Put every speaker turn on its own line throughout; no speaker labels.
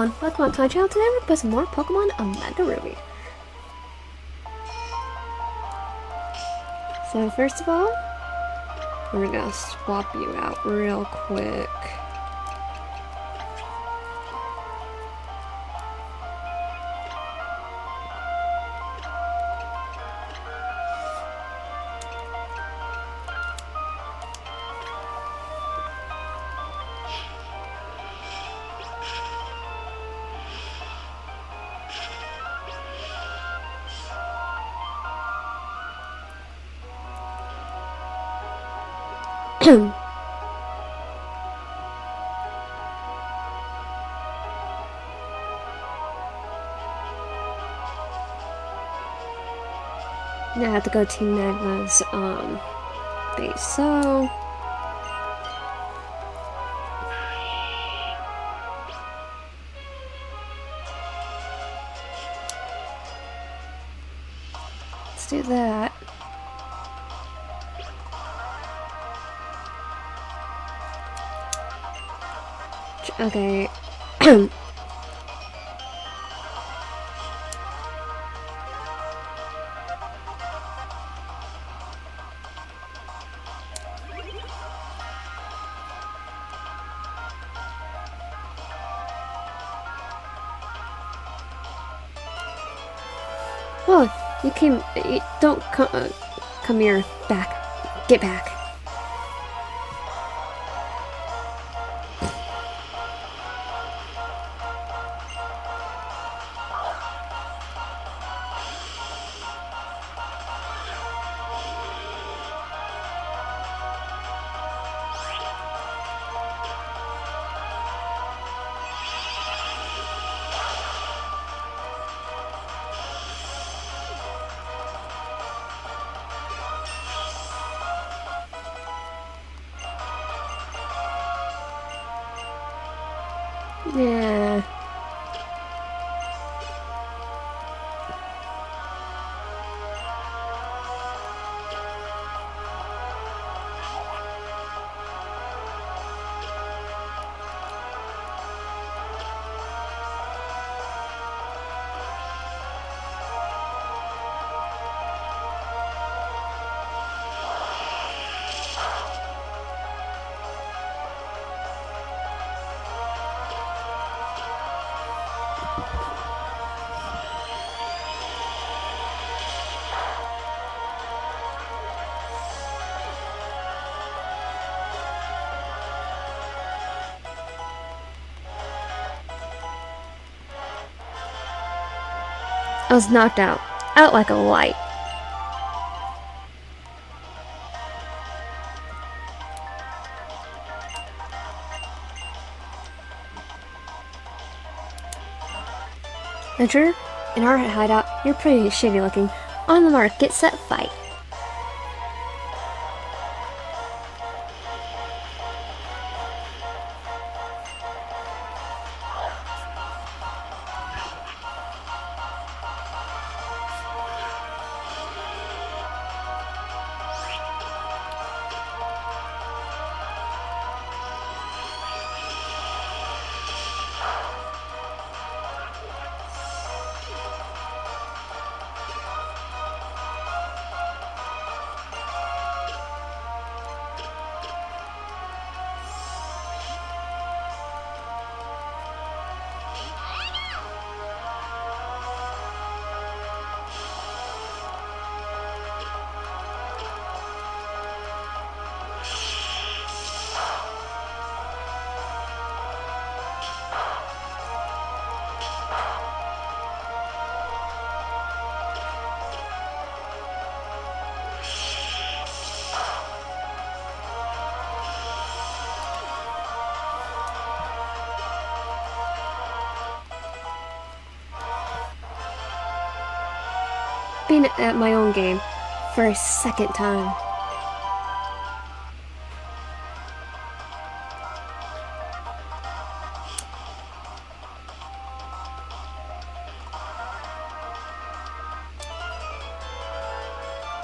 everyone, welcome to my channel. Today we're playing some more Pokemon Omega Ruby. So first of all, we're gonna swap you out real quick. Now I have to go to Magma's base, so let's do that. Okay. Oh, you came. Don't come here. Back. Get back. Yeah. I was knocked out. Out like a light. Enter in our hideout. You're pretty shitty looking. On the mark, get set, fight. Being at my own game for a second time.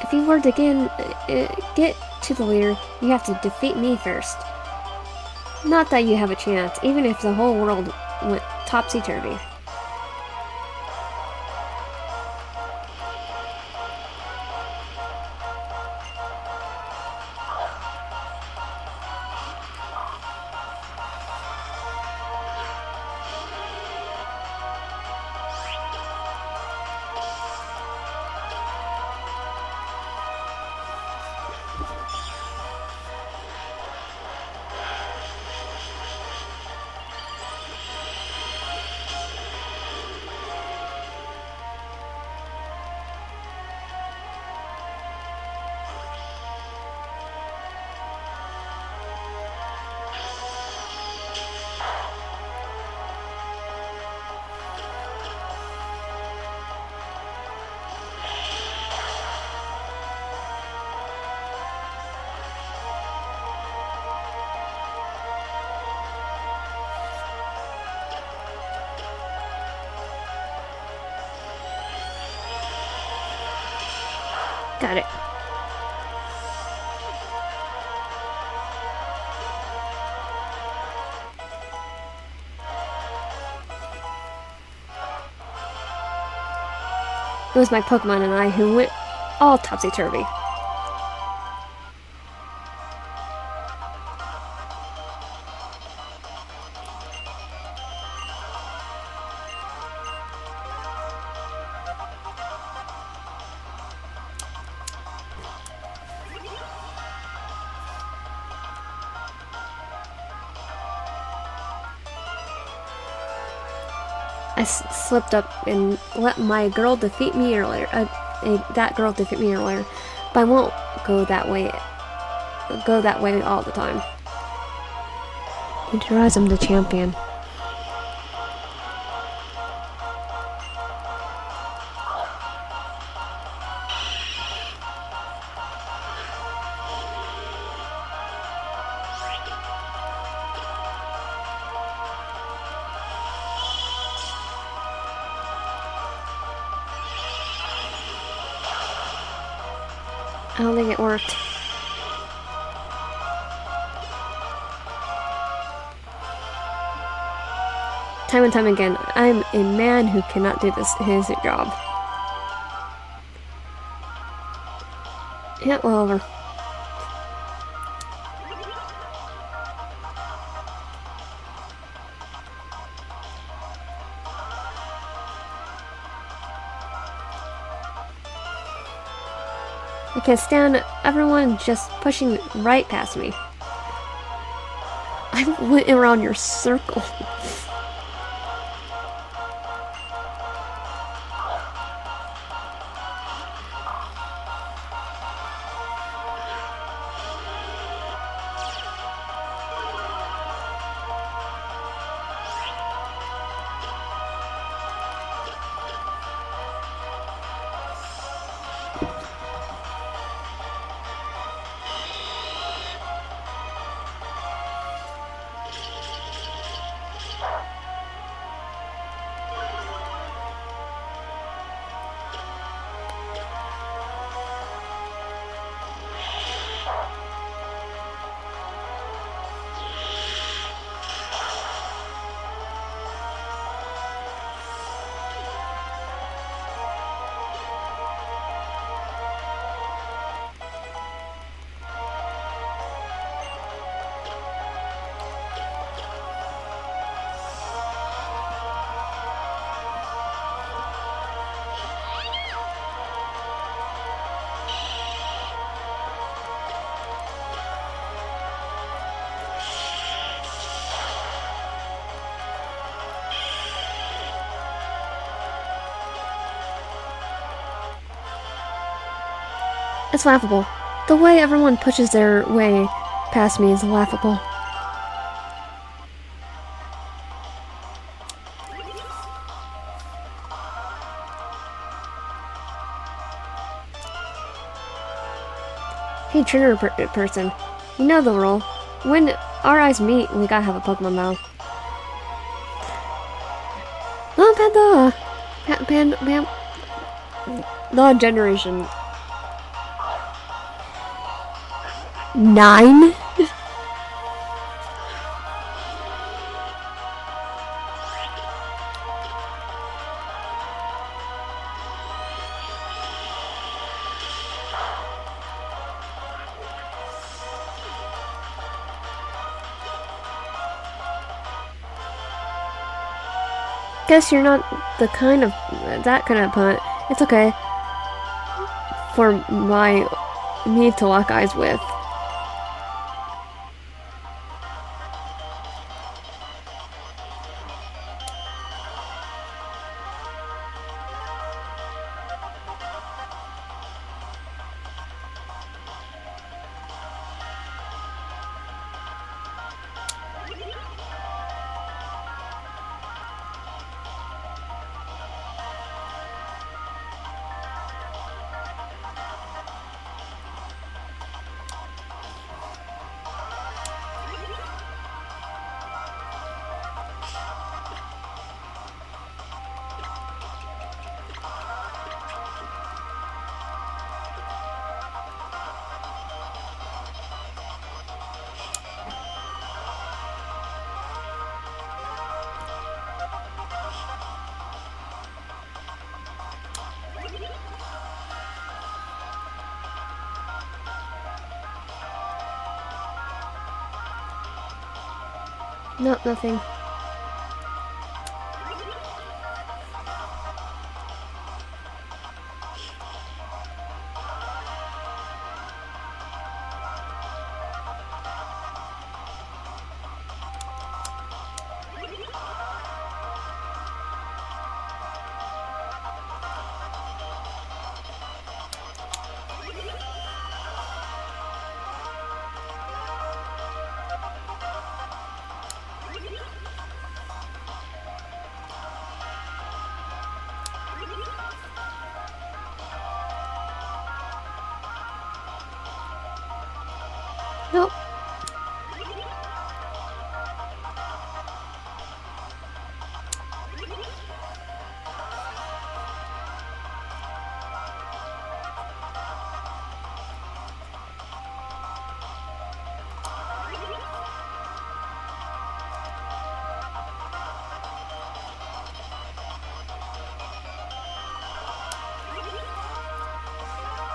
If you were to get to the leader, you have to defeat me first. Not that you have a chance, even if the whole world went topsy-turvy. Got it. It was my Pokemon and I who went all topsy-turvy. I slipped up and let my girl defeat me earlier. That girl defeat me earlier, but I won't go that way. Go that way all the time. Need to realize I'm the champion. I don't think it worked. Time and time again, I'm a man who cannot do his job. Yeah, well over. I can't stand everyone just pushing right past me. I went around your circle. It's laughable. The way everyone pushes their way past me is laughable. Hey, trainer person. You know the rule. When our eyes meet, we gotta have a Pokemon battle. Oh, Panda! The generation. 9? Guess you're not that kind of opponent. It's okay for me to lock eyes with. No, nothing. Nope.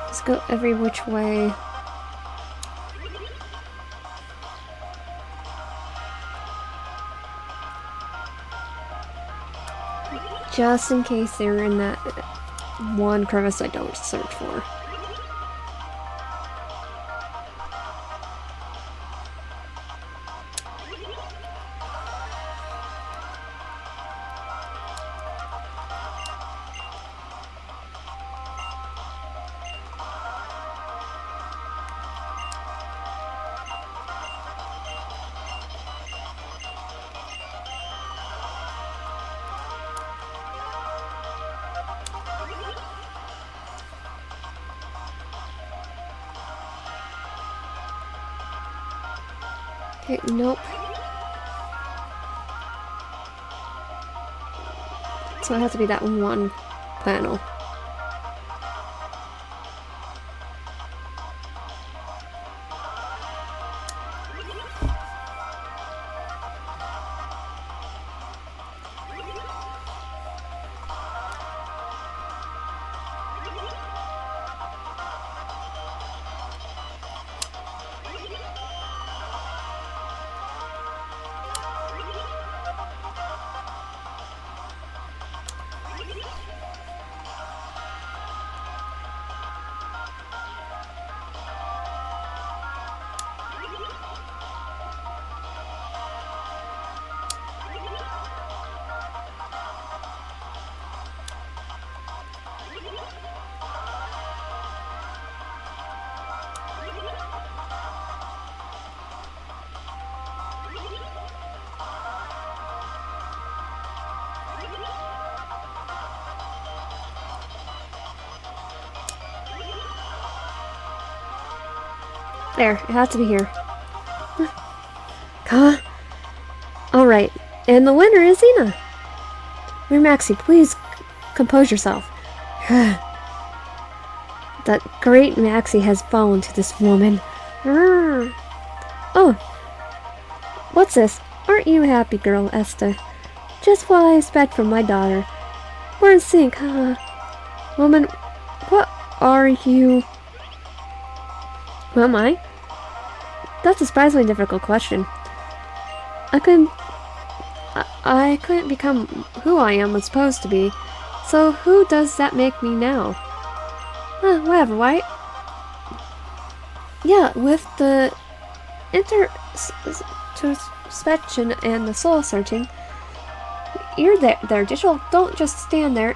Let's go every which way. Just in case they're in that one crevice I don't search for. Okay, nope. So it has to be that one panel. There, it has to be here. Huh? Alright, and the winner is Xena. Maxie, please compose yourself. That great Maxie has fallen to this woman. Oh, what's this? Aren't you happy, girl, Esta? Just what I expect from my daughter. We're in sync, huh? Woman, what are you? Who am I? That's a surprisingly difficult question. I couldn't I couldn't become who I am was supposed to be. So who does that make me now? Whatever, White. Yeah, with the introspection and the soul searching, you're there, Digital. Don't just stand there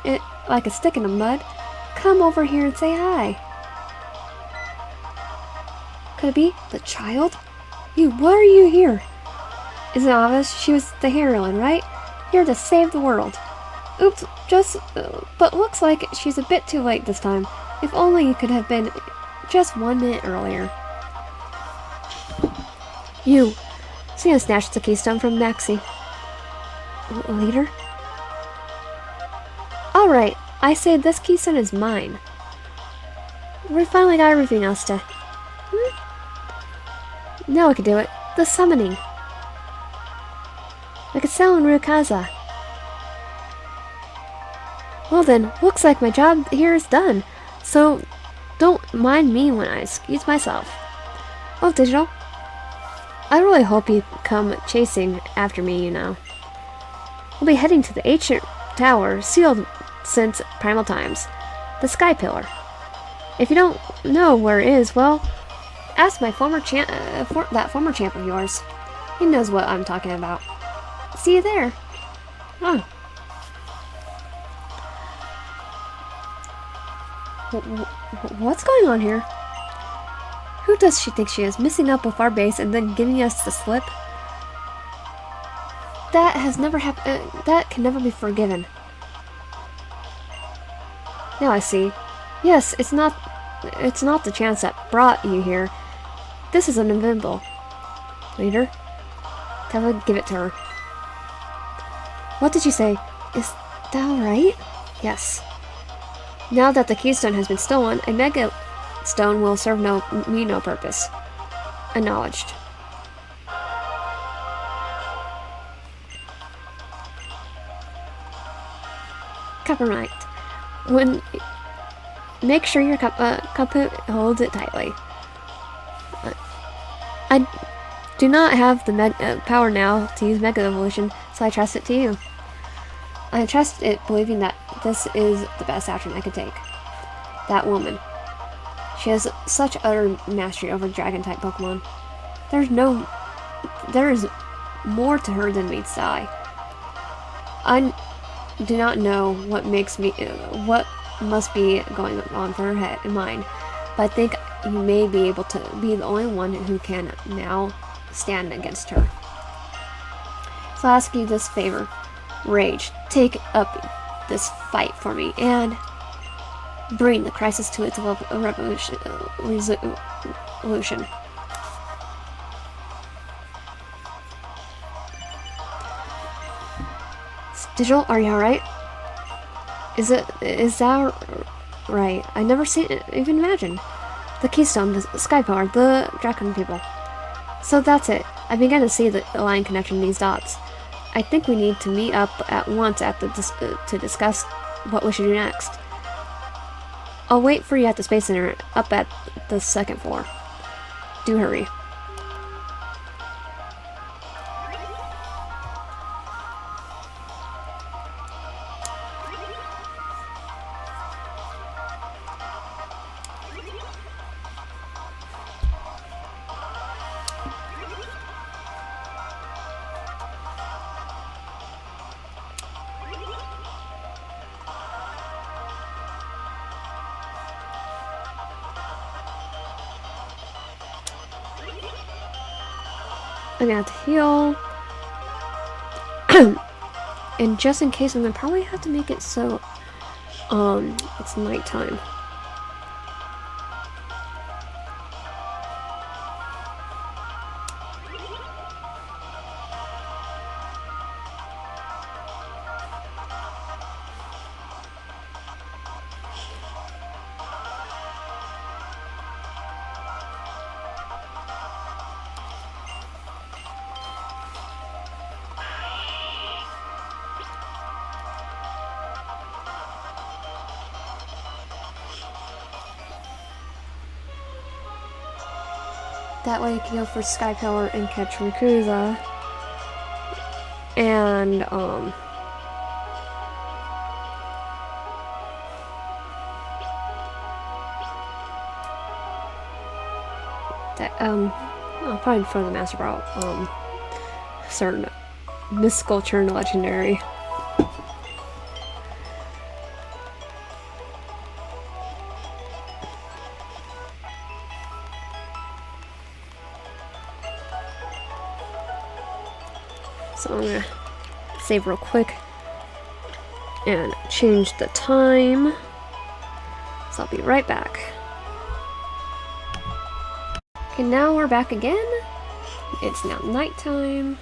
like a stick in the mud. Come over here and say hi. Could it be the child? What are you here? Isn't it obvious? She was the heroine, right? Here to save the world. Oops, but looks like she's a bit too late this time. If only you could have been just 1 minute earlier. Sina snatched the keystone from Maxie. Leader? Alright, I say this keystone is mine. We finally got everything else to... Now we can do it. The summoning. I could summon Ryukaza. Well then, looks like my job here is done. So, don't mind me when I excuse myself. Oh, Digital. I really hope you come chasing after me, We'll be heading to the ancient tower, sealed since primal times. The Sky Pillar. If you don't know where it is, well, ask my former champ of yours. He knows what I'm talking about. See you there. Oh. What's going on here? Who does she think she is, messing up with our base and then giving us the slip? That has never happened. That can never be forgiven. Now I see. Yes, it's not the chance that brought you here. This is an invincible. Leader, Teva, give it to her. What did you say? Is that alright? Yes. Now that the keystone has been stolen, a mega stone will serve no purpose. Acknowledged. Compromised. Make sure your cup holds it tightly. I do not have the power now to use Mega Evolution, so I trust it to you. I trust it, believing that this is the best action I could take. That woman. She has such utter mastery over Dragon-type Pokemon. There is more to her than meets the eye. I do not know what must be going on for her head and mind, but I think you may be able to be the only one who can now stand against her. So I'll ask you this favor. Rage, take up this fight for me and bring the crisis to its resolution. Digital, are you alright? Is that right? I never even imagined. The Keystone, the Sky Power, the Dragon people. So that's it. I began to see the line connection in these dots. I think we need to meet up at once to discuss what we should do next. I'll wait for you at the Space Center up at the 2nd floor. Do hurry. I'm gonna have to heal. And just in case, I'm gonna probably have to make it so it's nighttime. That way you can go for Sky Power and catch Rikuza. And I'll probably throw the Master Ball. Certain mystical turn legendary. So I'm gonna save real quick and change the time. So I'll be right back. Okay, now we're back again. It's now nighttime.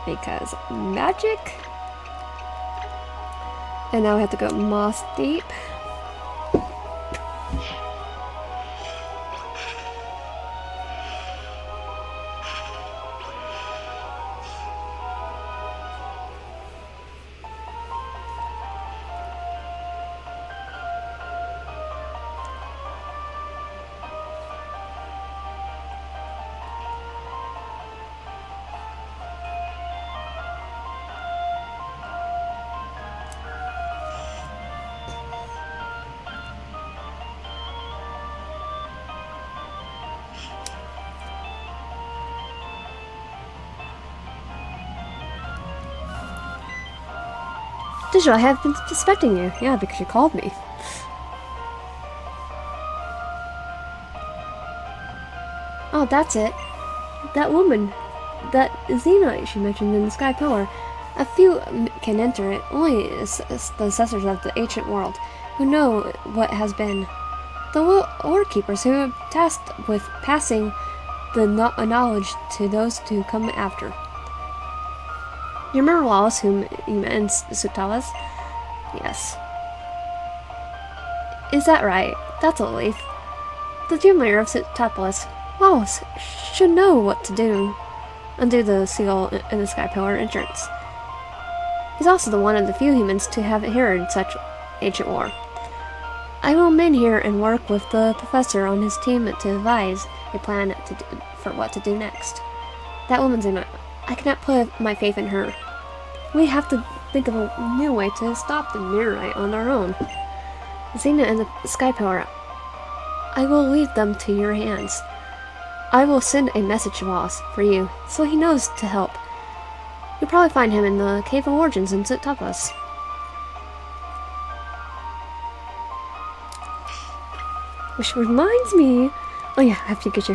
Because magic. And now we have to go Moss Deep. Digital, I have been suspecting you. Yeah, because you called me. Oh, that's it. That woman. That Xenite she mentioned in the Sky Pillar. A few can enter it. Only the successors of the ancient world, who know what has been. The Lord Keepers who are tasked with passing the knowledge to those to come after. You remember Wallace, whom you met in Suktalas? Yes. Is that right? That's a relief. The Doom Layer of Suktalas. Wallace should know what to do. Undo the seal in the Sky Pillar entrance. He's also the one of the few humans to have heard such ancient war. I will remain here and work with the professor on his team to devise a plan for what to do next. That woman's in it. I cannot put my faith in her. We have to think of a new way to stop the Mirrorite on our own. Xena and the Sky Pillar, I will leave them to your hands. I will send a message to Wallace for you, so he knows to help. You'll probably find him in the Cave of Origins in Suktalas. Which reminds me... Oh yeah, I have Pikachu.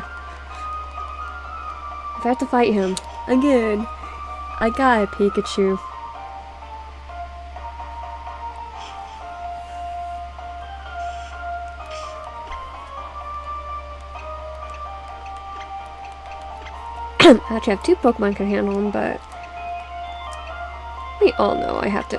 If I have to fight him again, I got a Pikachu. I actually have two Pokemon can handle him, but we all know I have to.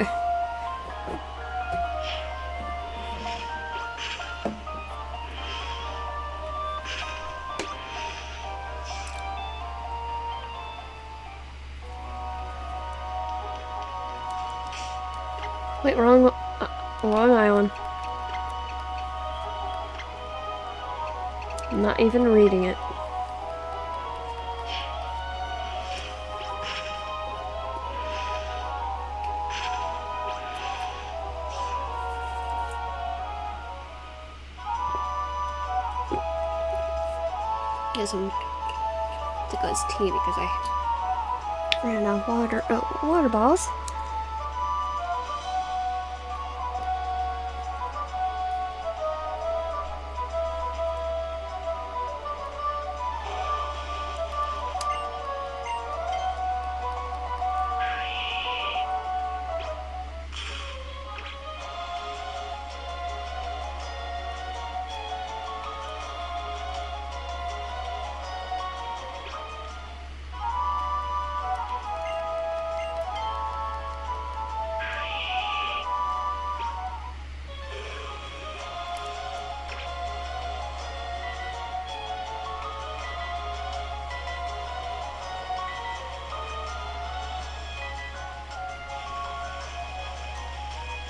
Wait, wrong island. I'm not even reading it. Guess I'm to go as tea because I ran out of water balls.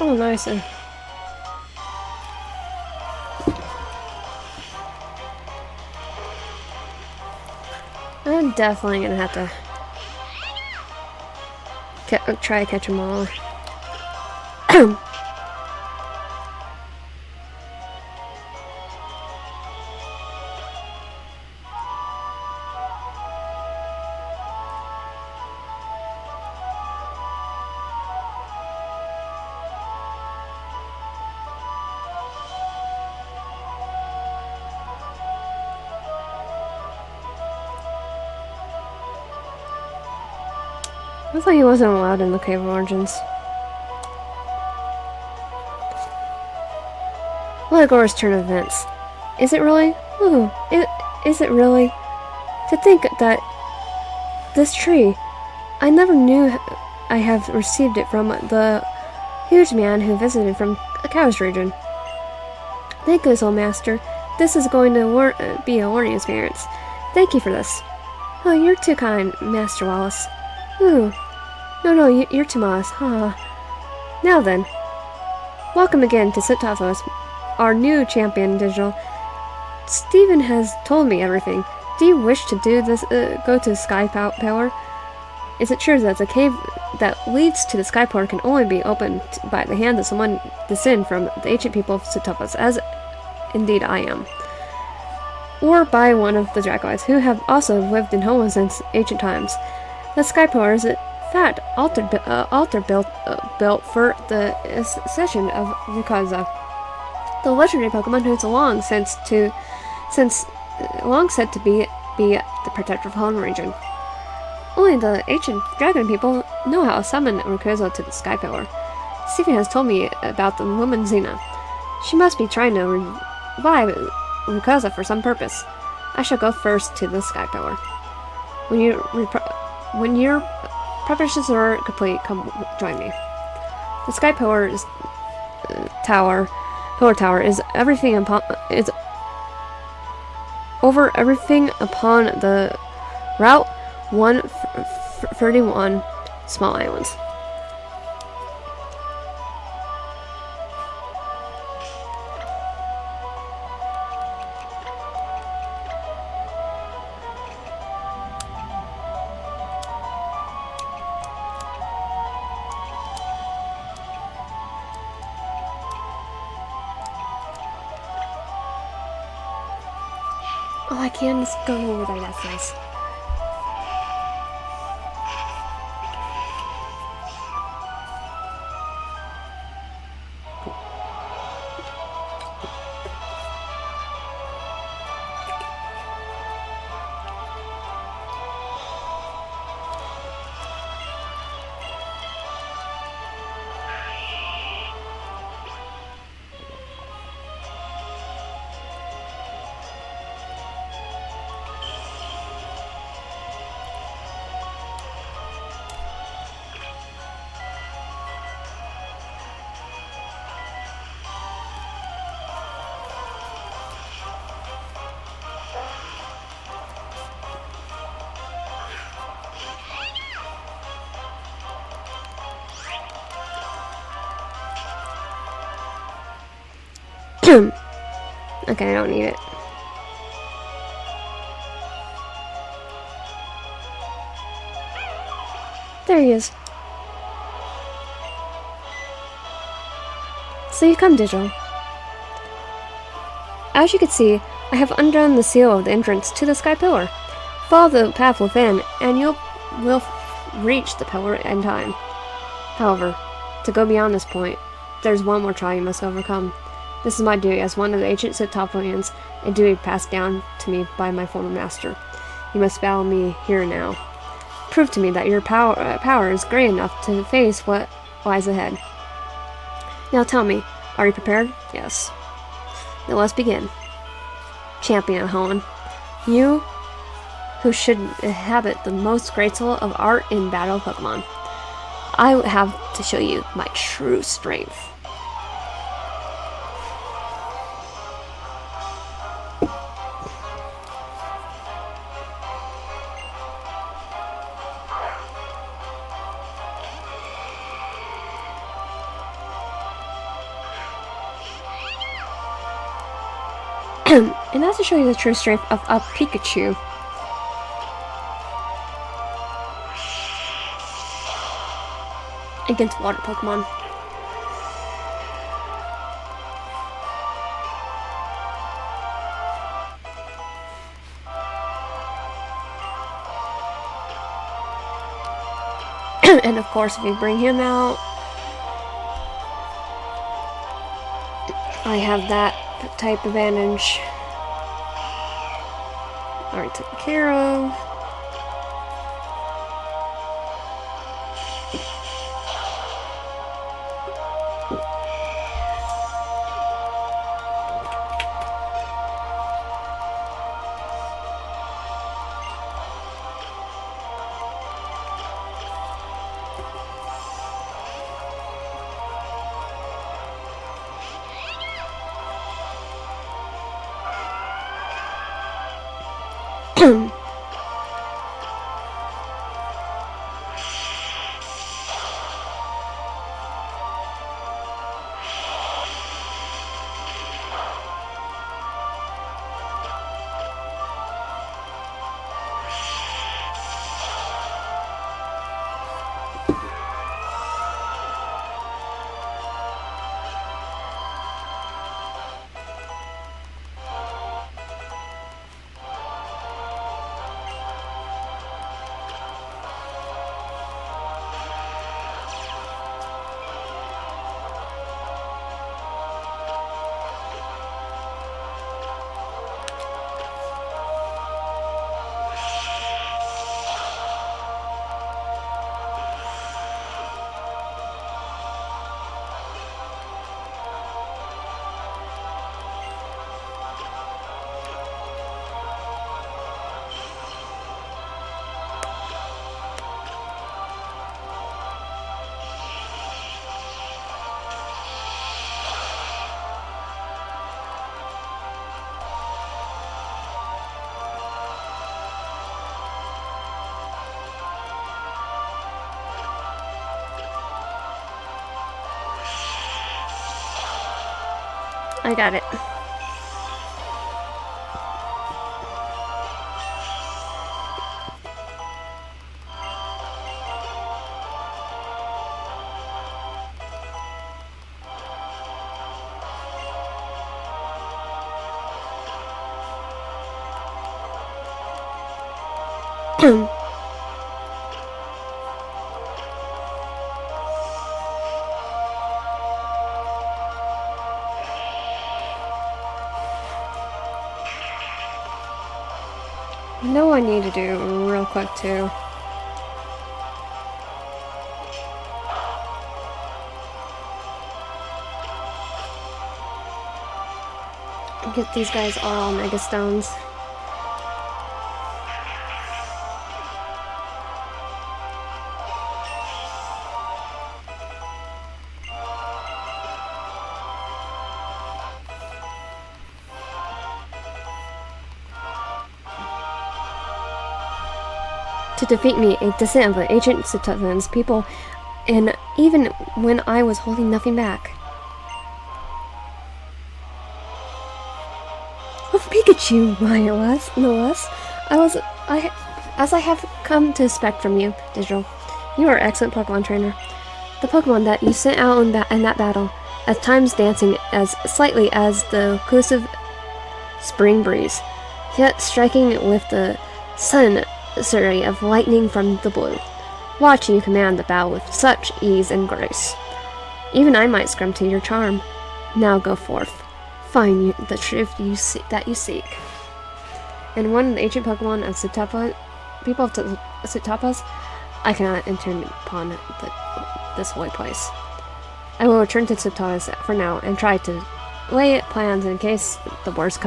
Oh, nice. I'm definitely gonna have to try to catch them all. I thought he wasn't allowed in the Cave of Origins. Legor's turn of events. Is it really? Ooh, is it really? To think that this tree, I never knew I have received it from the huge man who visited from Honnen Region. Thank you, old master. This is going to be a learning experience. Thank you for this. Oh, you're too kind, Master Wallace. Ooh. No, you're too modest. Huh. Now then. Welcome again to Sitafos, our new champion digital. Steven has told me everything. Do you wish to do this, go to Sky Power? Is it true that the cave that leads to the Sky Power can only be opened by the hand of someone descended from the ancient people of Sitafos, as indeed I am? Or by one of the Dracoids, who have also lived in Honen since ancient times? The Sky Power is fact altar built for the session of Rikaza, the legendary Pokemon who's long said to be the protector of Honnen Region. Only the ancient dragon people know how to summon Rikaza to the Sky Power. Stephen has told me about the woman Xena. She must be trying to revive Rikaza for some purpose. I shall go first to the Sky Power. When your preparations are complete, come join me. The Sky Power Tower is over everything upon the Route 131 Small Islands. Oh, I can just go over there, that's nice. Okay, I don't need it. There he is. So you come, Digital. As you can see, I have undone the seal of the entrance to the Sky Pillar. Follow the path within, and you will reach the pillar in time. However, to go beyond this point, there's one more trial you must overcome. This is my duty as one of the ancient Sitafonians, a duty passed down to me by my former master. You must battle me here now. Prove to me that your power is great enough to face what lies ahead. Now tell me, are you prepared? Yes. Now let's begin. Champion Honen, you who should inhabit the most graceful of art in battle Pokemon. I have to show you my true strength. And that's to show you the true strength of a Pikachu. against water Pokemon. And of course, if we bring him out, I have that type advantage already taken care of. I got it. You know what I need to do real quick too? Get these guys all Mega Stones. To defeat me, a descent of ancient citizens, people, and even when I was holding nothing back. Of Pikachu, no less. As I have come to expect from you, Digital. You are an excellent Pokemon trainer. The Pokemon that you sent out in that battle, at times dancing as slightly as the elusive spring breeze, yet striking with the sudden surrey of lightning from the blue. Watch you command the battle with such ease and grace. Even I might succumb to your charm. Now go forth. Find the truth that you seek. And one of the ancient Pokemon of people of Sutapas, I cannot enter upon this holy place. I will return to Sutapas for now and try to lay plans in case the worst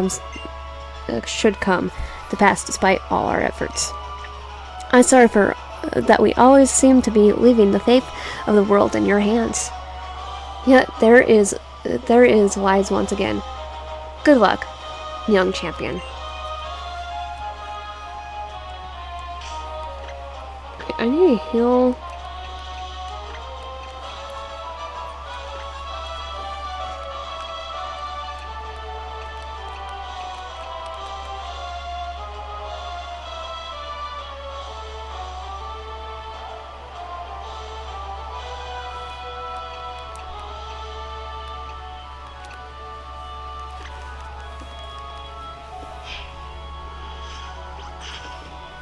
should come to pass despite all our efforts. I'm sorry for that we always seem to be leaving the fate of the world in your hands. Yet there is lies once again. Good luck, young champion. I need to heal.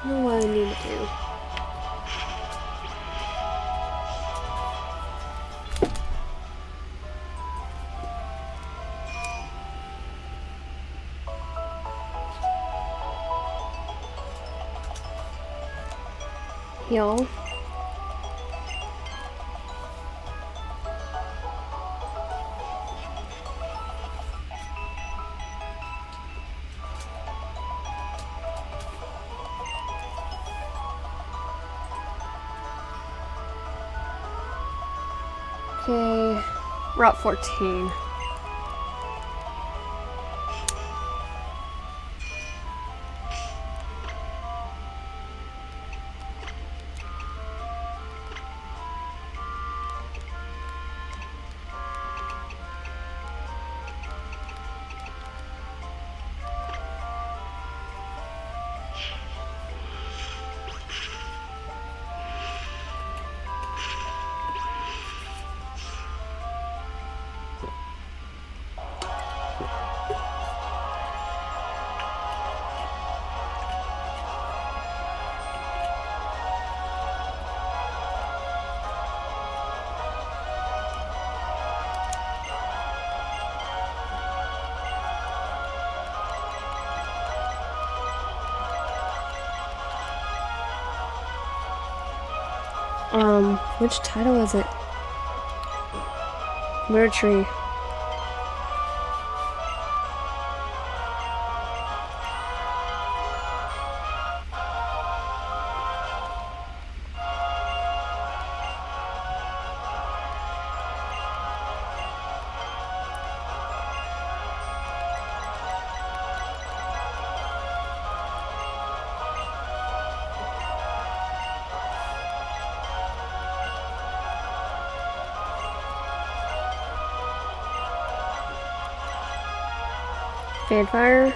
I know what I need to do. Heal. Okay, Route 14. Which title is it? Murder Tree. Fire.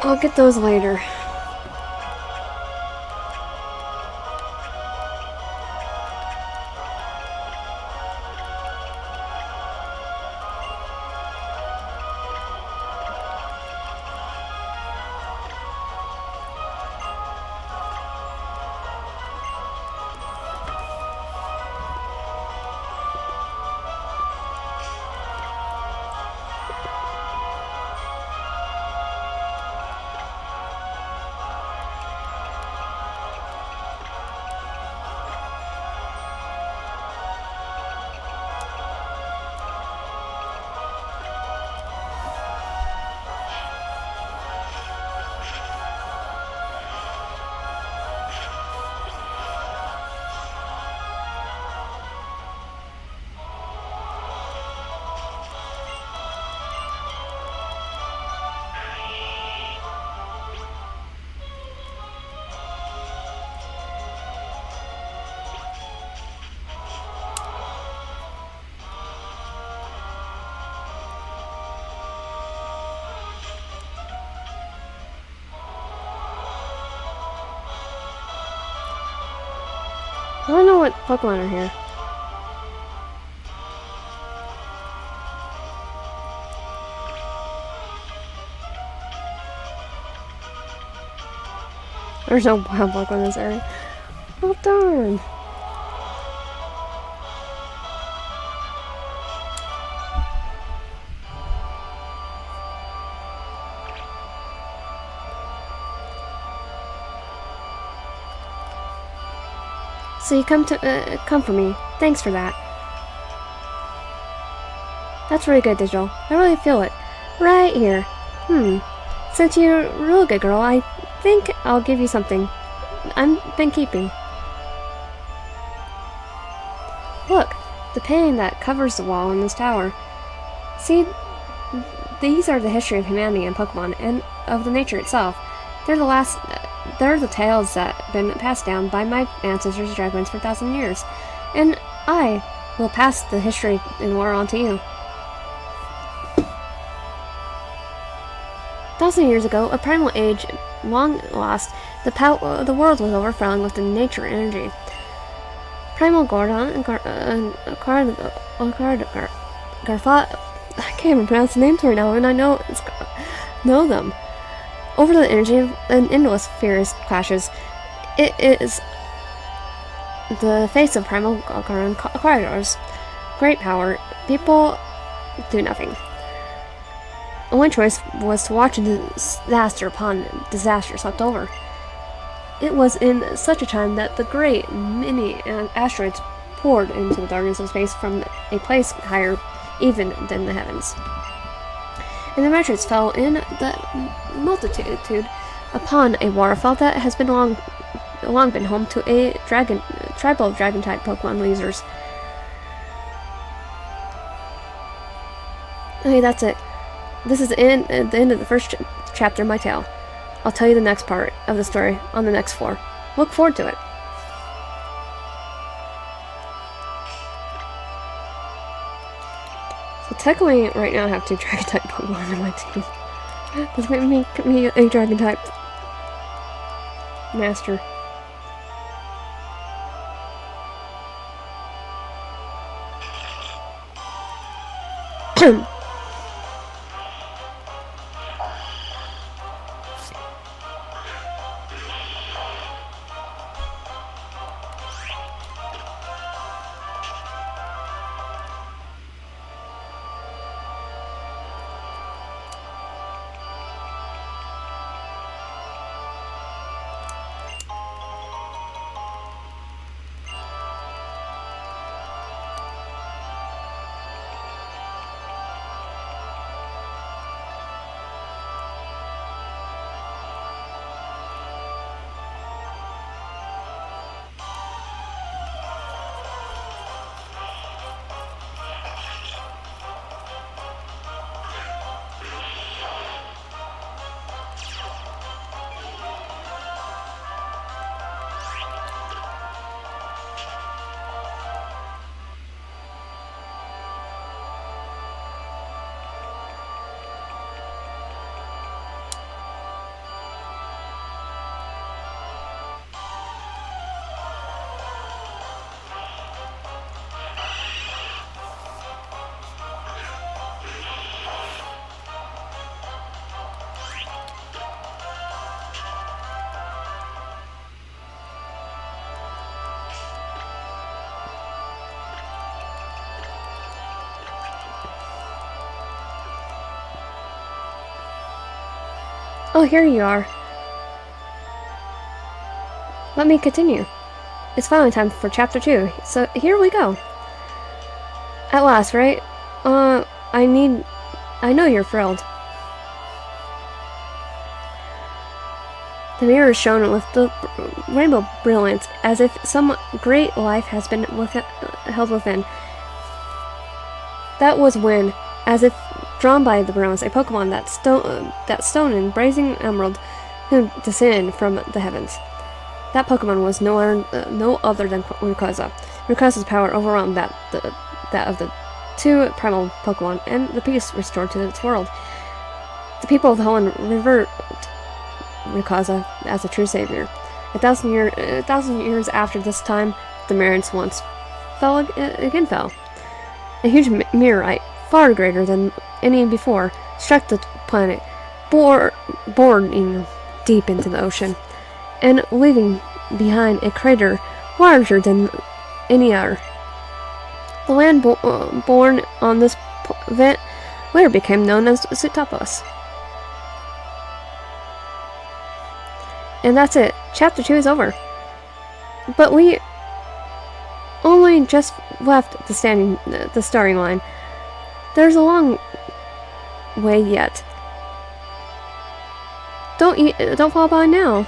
I'll get those later. I don't know what Pokemon are here. There's no wild Pokemon in this area. Oh darn. So you come for me. Thanks for that. That's really good, Digital. I really feel it. Right here. Since you're a real good girl, I think I'll give you something I've been keeping. Look, the painting that covers the wall in this tower. See, these are the history of humanity and Pokemon, and of the nature itself. They're the tales that have been passed down by my ancestors dragons for 1,000 years, and I will pass the history and lore on to you. 1,000 years ago, a primal age long lost, the world was overflowing with the nature energy. Primal Gordon and Garfa. I can't even pronounce the names right now, and I know them. Over the energy and endless fierce clashes, it is the face of Primal Corridors. Great power. People do nothing. Only choice was to watch disaster upon disaster swept over. It was in such a time that the great many asteroids poured into the darkness of space from a place higher even than the heavens. And the meteors fell in the multitude upon a waterfall that has been long been home to a tribal dragon-type Pokemon users. Okay, that's it. This is the end of the first chapter of my tale. I'll tell you the next part of the story on the next floor. Look forward to it. So technically, right now I have 2 Dragon-type Pokemon on my team. This makes me a Dragon-type master. Oh, here you are. Let me continue. It's finally time for chapter 2, so here we go. At last, right? I know you're thrilled. The mirror shone with the rainbow brilliance, as if some great life has been held within. That was when, as if drawn by the brilliance, a Pokemon that stone and blazing emerald who descended from the heavens. That Pokemon was no other than Rayquaza. Rayquaza's power overwhelmed that of the 2 primal Pokemon, and the peace restored to its world. The people of the Honen revered Rayquaza as a true savior. 1,000 years after this time, the mirrors once again fell. A huge meteorite, far greater than any before, struck the planet, boring deep into the ocean, and leaving behind a crater larger than any other. The land born on this event later became known as Sutopos. And that's it. Chapter 2 is over. But we only just left the starting line. There's a long way yet. Don't fall behind now.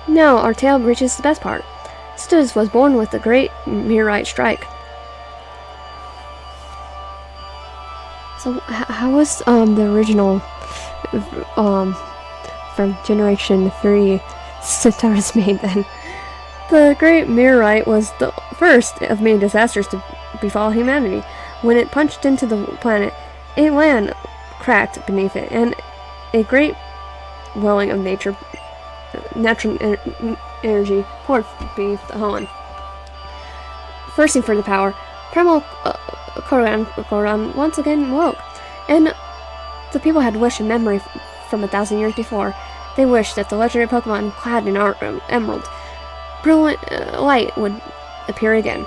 Now our tale reaches the best part. Studis was born with the great meteorite strike. So how was the original from Generation 3 Centaurus made then. The Great Meteorite was the first of many disasters to befall humanity. When it punched into the planet, a land cracked beneath it, and a great welling of natural energy poured beneath the Honen. Thirsting for the power, Primal Koran once again woke, and the people had wished in memory from 1,000 years before. They wished that the legendary Pokemon clad in emerald, brilliant light would appear again.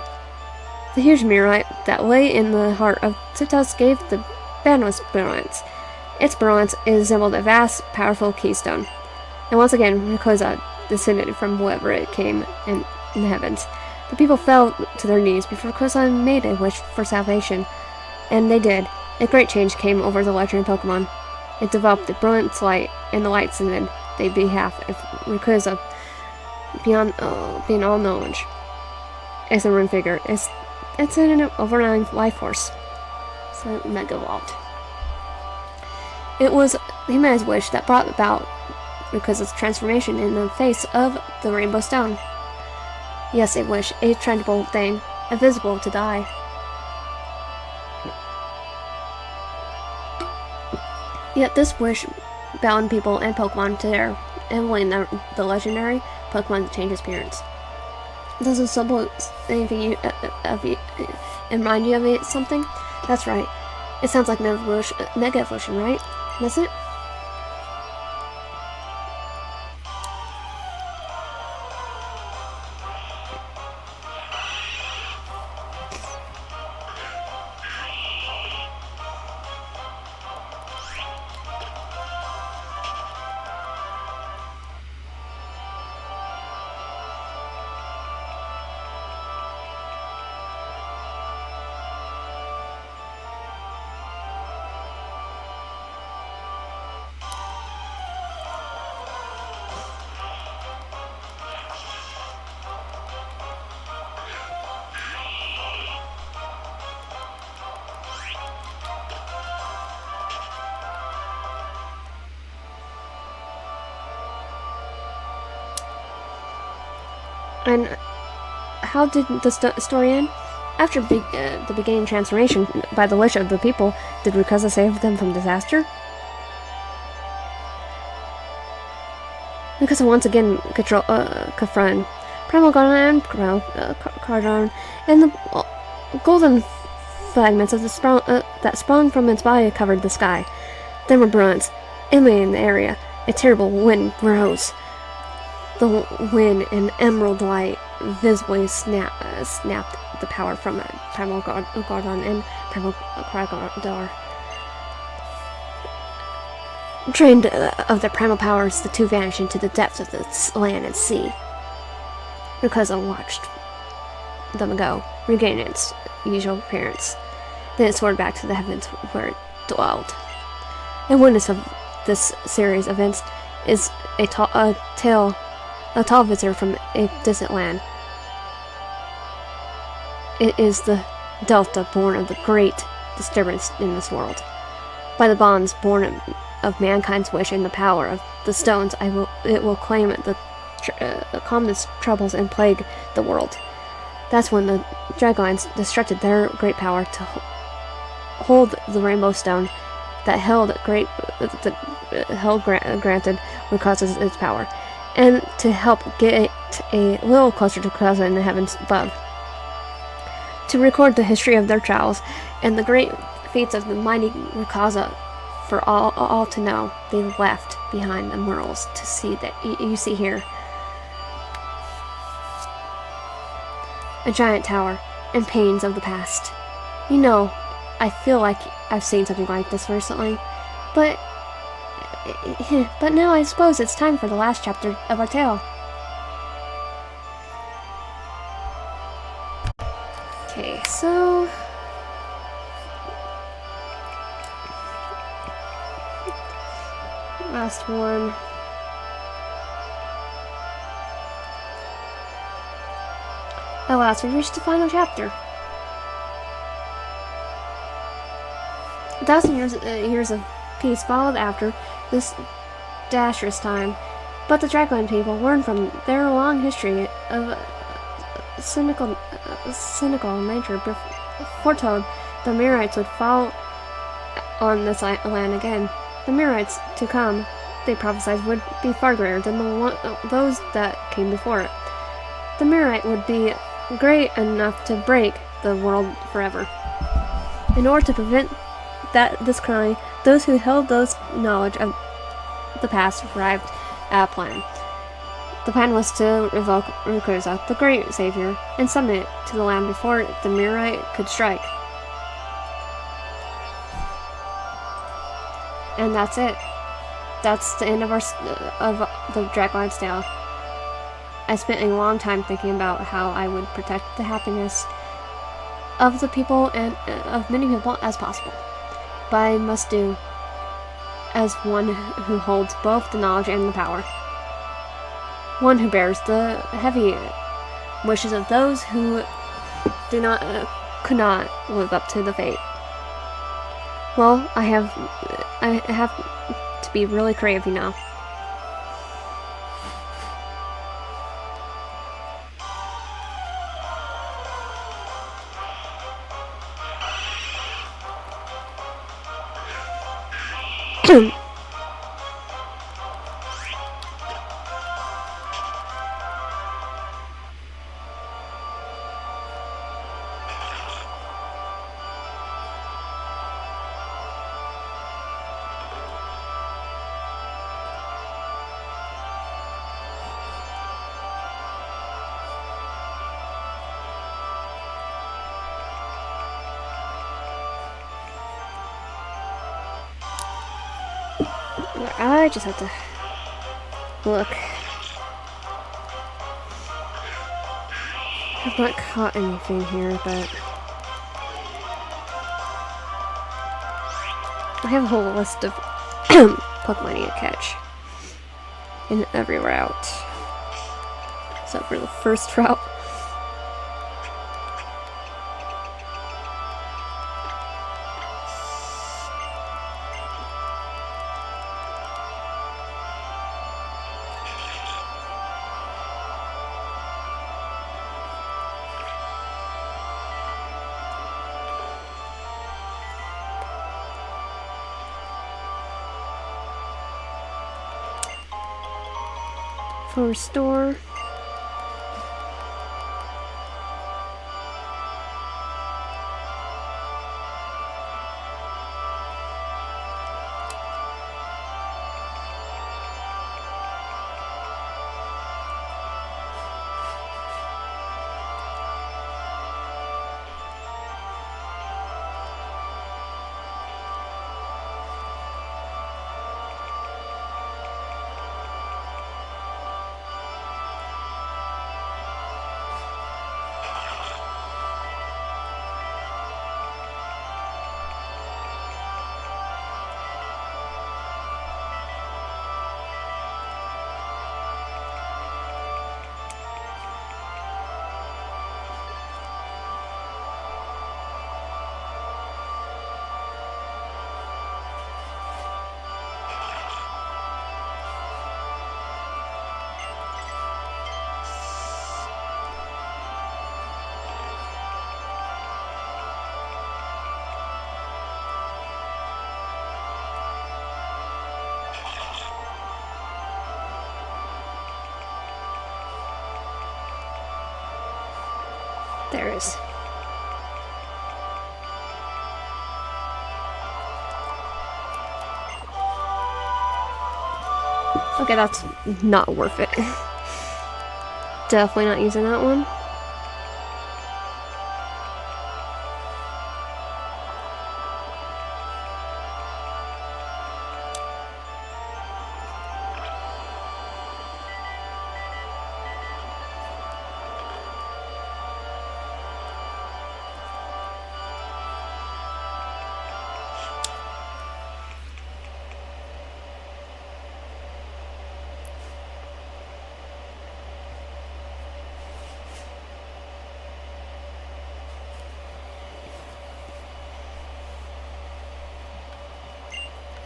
The huge meteorite that lay in the heart of Centaurus gave the boundless brilliance. Its brilliance resembled a vast, powerful keystone. And once again, Rayquaza descended from wherever it came in the heavens. The people fell to their knees before Rayquaza made a wish for salvation. And they did. A great change came over the legendary Pokemon. It developed a brilliant light, and the light ascended the behalf of Rayquaza beyond all knowledge. As a rune figure, it's an overnight life force. So Mega Evolved. It was humanity's wish that brought about Rayquaza's transformation in the face of the Rainbow Stone. Yes, a wish, a tangible thing, invisible to die. Yet this wish bound people and Pokemon to their enabling the legendary Pokemon to change his appearance. Does this symbol anything remind you of something? That's right. It sounds like Mega Evolution, right? Does it? And how did the story end? After the beginning transformation by the wish of the people, did Rayquaza save them from disaster? Rayquaza once again confronted Primal Cardon and the golden fragments of that sprung from its body covered the sky. There were brilliance emanating the area. A terrible wind rose. The wind and emerald light visibly snapped the power from Primal Cardon and Primal Cragor. Drained of their primal powers, the two vanished into the depths of the land and sea. Rayquaza watched them go, regaining its usual appearance. Then it soared back to the heavens where it dwelled. A witness of this series of events is a tall visitor from a distant land. It is the Delta, born of the great disturbance in this world. By the bonds born of mankind's wish and the power of the stones, it will claim the calmness, troubles, and plague the world. That's when the Dragons destructed their great power to hold the Rainbow Stone that granted Rayquaza its power, and to help get a little closer to Rayquaza in the heavens above. To record the history of their trials and the great feats of the mighty Rayquaza for all to know, they left behind the murals to see that you see here. A giant tower and pains of the past. You know, I feel like I've seen something like this recently, but now I suppose it's time for the last chapter of our tale. Okay, so last one. At last, we reached the final chapter. 1,000 years of peace followed after this disastrous time. But the Dragon people learned from their long history of cynical nature foretold the Miraites would fall on this land again. The Miraites to come, they prophesied, would be far greater than those that came before it. The Miraite would be great enough to break the world forever. In order to prevent this crime, those who held those knowledge of the past arrived at a plan. The plan was to revoke Rayquaza, the great savior, and summon it to the land before the Miraite could strike. And that's it. That's the end of the Dragon's tale. I spent a long time thinking about how I would protect the happiness of the people and of many people as possible. But I must do as one who holds both the knowledge and the power. One who bears the heavy wishes of those who could not live up to the fate. Well, I have to be really creative now. I just have to look. I've not caught anything here, but I have a whole list of Pokemon I need to catch in every route, except for the first route. For restore. There is. Okay, that's not worth it. Definitely not using that one.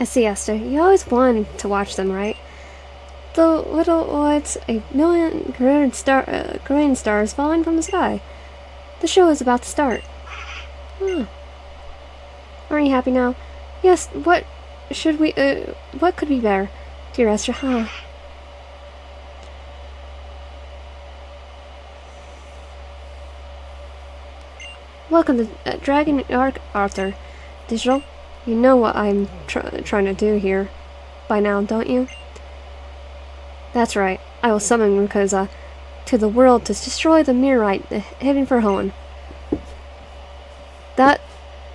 I see, Esther. You always wanted to watch them, right? what's a million green stars falling from the sky? The show is about to start. Huh. Aren't you happy now? Yes, what could be better? Dear Esther, huh? Welcome to Dragon Arc Arthur. Digital, you know what I'm trying to do here by now, don't you? That's right. I will summon Rayquaza to the world to destroy the meteorite hidden for Honen. That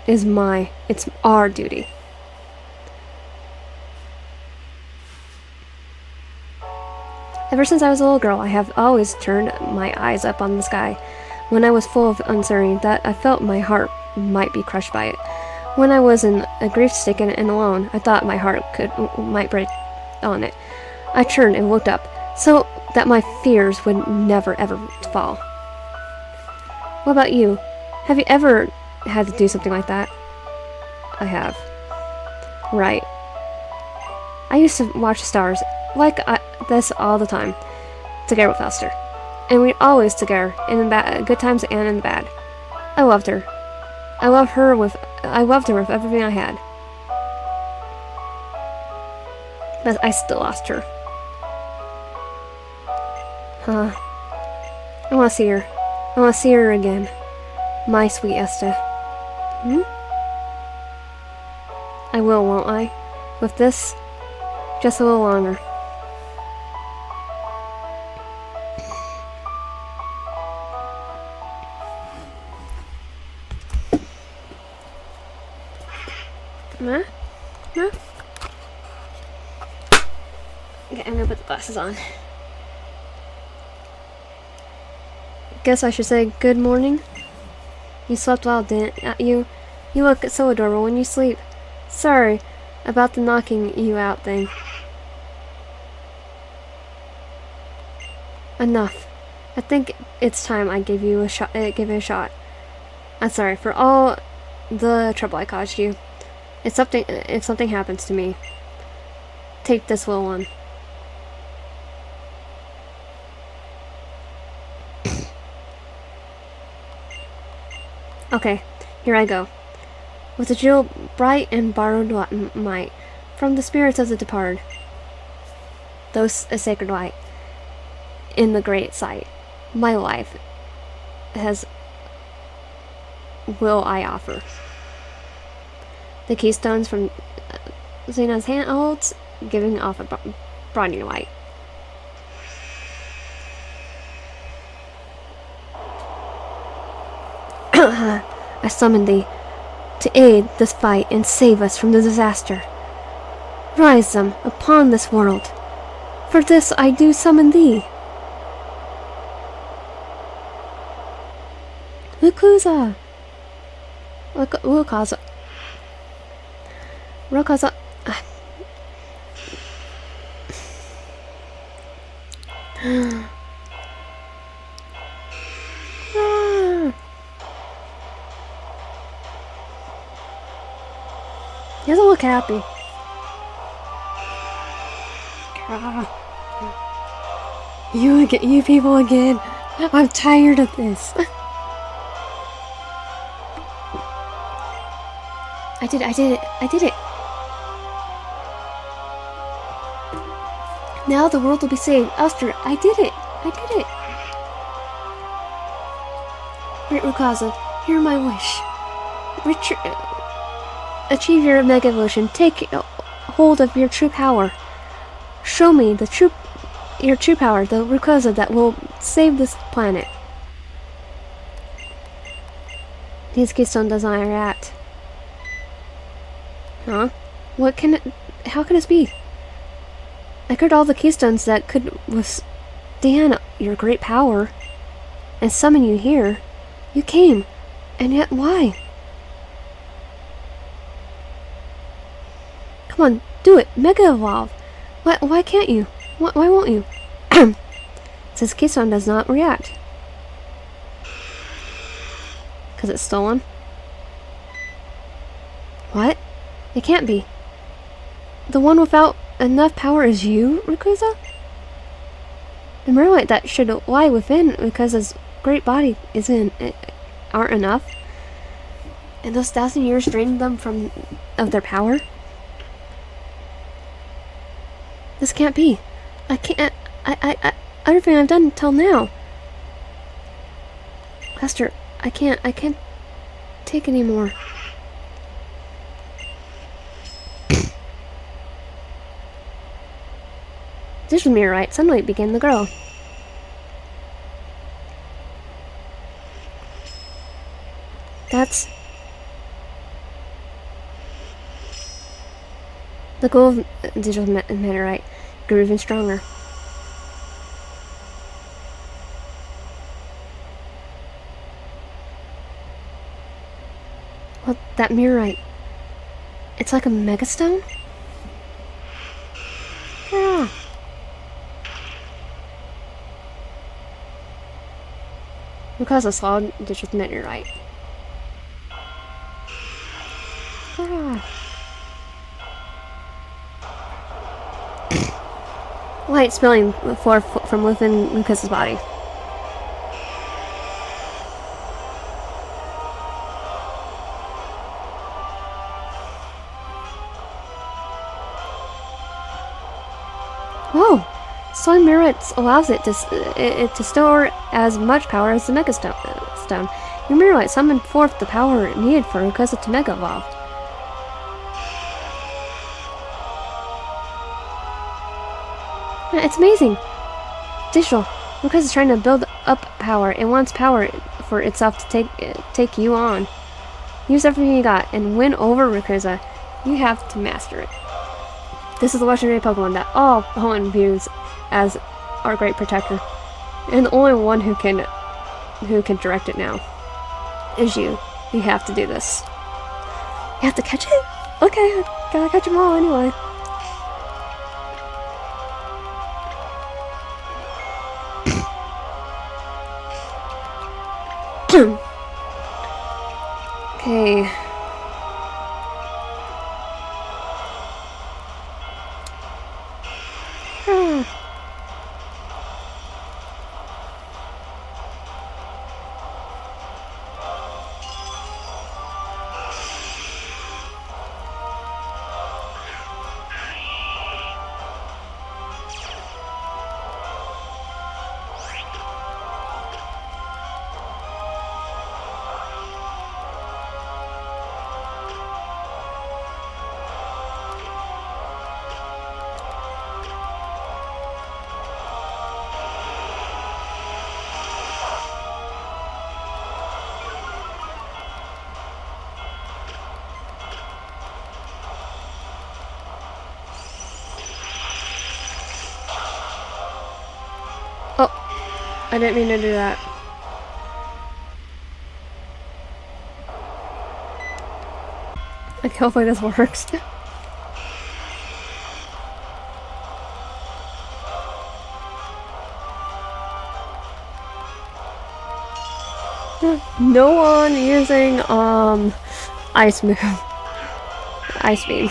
is it's our duty. Ever since I was a little girl, I have always turned my eyes up on the sky. When I was full of uncertainty, that I felt my heart might be crushed by it. When I was in a grief-stricken and alone, I thought my heart might break on it. I turned and looked up, so that my fears would never ever fall. What about you? Have you ever had to do something like that? I have. Right. I used to watch the stars like this all the time, together with Esther. And we always together, in the good times and in the bad. I loved her. I loved her with everything I had. But I still lost her. I want to see her. I want to see her again. My sweet Esther. I will, won't I? With this, just a little longer. Huh? Okay, I'm gonna put the glasses on. Guess I should say good morning. You slept well, didn't you? You look so adorable when you sleep. Sorry about the knocking you out thing. Enough. I think it's time I give you a shot. Give it a shot. I'm sorry for all the trouble I caused you. If something happens to me, take this little one. Okay, here I go. With a jewel bright and borrowed might from the spirits of the departed, those a sacred light in the great sight, my life will I offer. The keystones from Xena's hand holds, giving off a broadening light. I summon thee to aid this fight and save us from the disaster. Rise them upon this world. For this I do summon thee. Rayquaza. Rayquaza. He doesn't look happy. You people again. I'm tired of this. I did it. Now the world will be saved. Esther, I did it. Great Rayquaza, hear my wish. Achieve your Mega Evolution. Take hold of your true power. Show me your true power, the Rayquaza that will save this planet. These keystone does not react. Huh? How can this be? I heard all the keystones that could withstand your great power and summon you here. You came, and yet why? Come on, do it. Mega Evolve. Why can't you? Why won't you? Since keystone does not react. Because it's stolen? What? It can't be. The one without enough power is you, Rayquaza? The mirror that should lie within because his great body aren't enough. And those 1,000 years drained them of their power. This can't be. I can't. Everything I've done till now. Master, I can't take anymore. This was mirror right. Sunlight began to grow. That's the goal of digital meteorite. Grew even stronger. Well, that meteorite. It's like a megastone? Yeah. Because of solid digital meteorite. Ah. Light spilling from within Lucas's body. Whoa! Solar meteorite allows it to store as much power as the megastone. Your meteorite summoned forth the power needed for Rukasa to mega evolve. It's amazing. Digital. Rukasa is trying to build up power. It wants power for itself to take you on. Use everything you got and win over Rukasa. You have to master it. This is the legendary Pokemon that all Honen views as our great protector, and the only one who can direct it now is you. You have to do this. You have to catch it? Okay, gotta catch them all anyway. Okay. Oh, I didn't mean to do that. Like, hopefully this works. No one using ice move. Ice beam.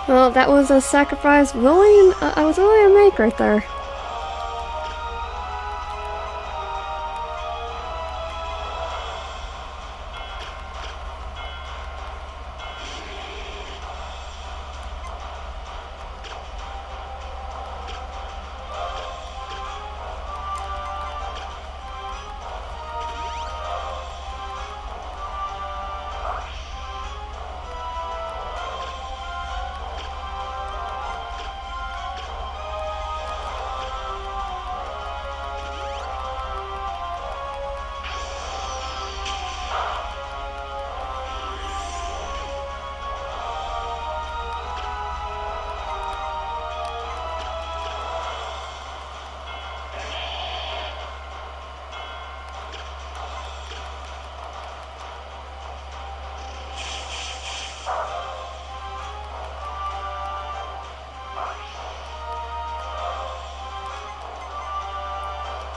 Well, that was a sacrifice I was willing to make right there.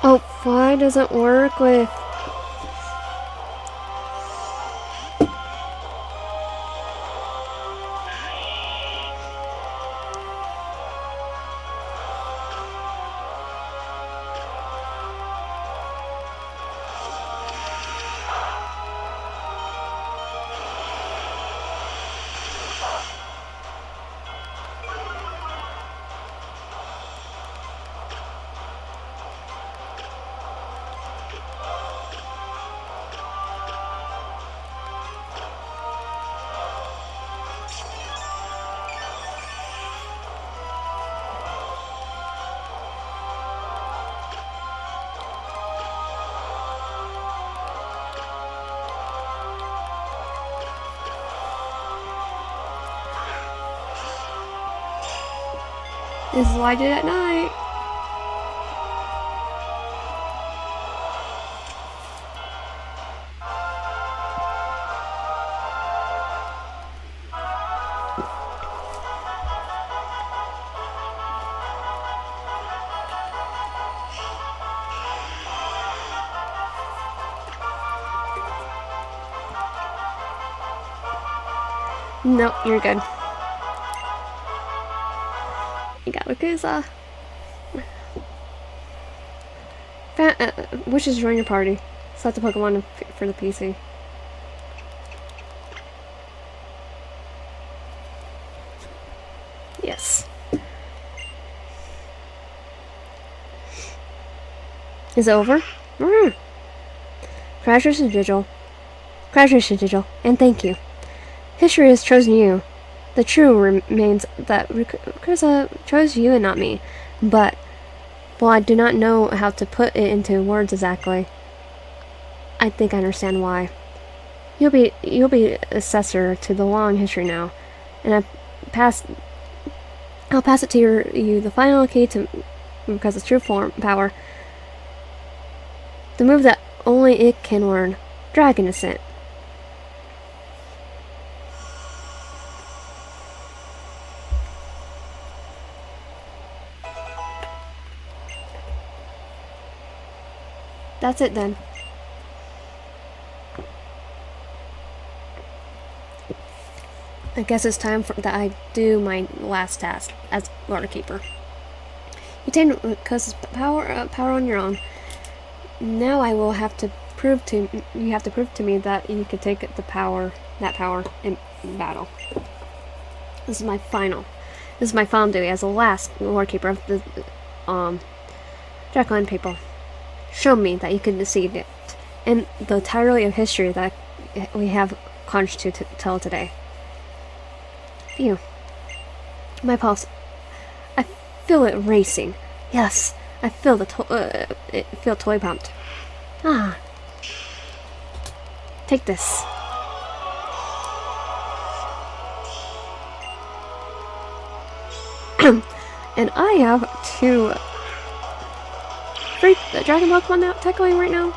Oh, why doesn't work with... This is what I did at night. Nope, you're good. You got Yakuza. Wishes join your party. Select the Pokemon for the PC. Yes. Is it over? Congratulations, Digital. Congratulations, Digital. And thank you. History has chosen you. The true remains that Yakuza chose you and not me. But, well, I do not know how to put it into words exactly. I think I understand why. You'll be assessor to the long history now, and I'll pass it to you the final key to because its true form power. The move that only it can learn. Dragon Ascent. That's it then. I guess it's time that I do my last task as Water Keeper. You obtain Yakuza's power on your own. Now I will have to prove to me that you can take that power in battle. This is my final duty as the last Water Keeper of the Jackline people. Show me that you can deceive it, and the entirety of history that we have conjured to tell today. Phew. My pulse. I feel it racing. Yes, I feel feel toy pumped. Ah. Take this. And I have two free Dragon Pokemon now, technically right now.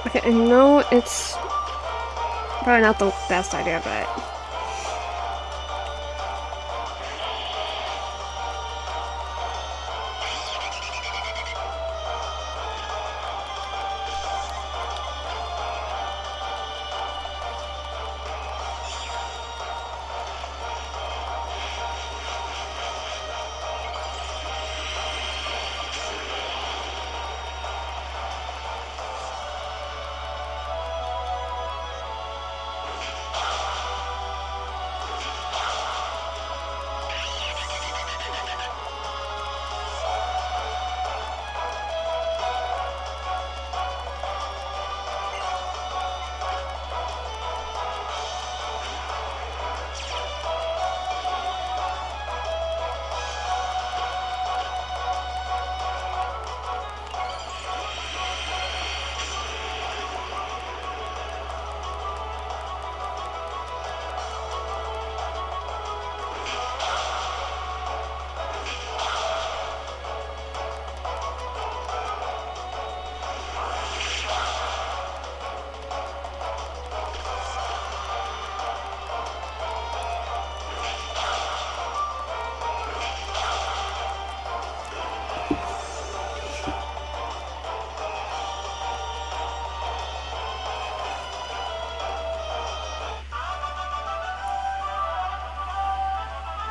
Okay, I know it's probably not the best idea, but...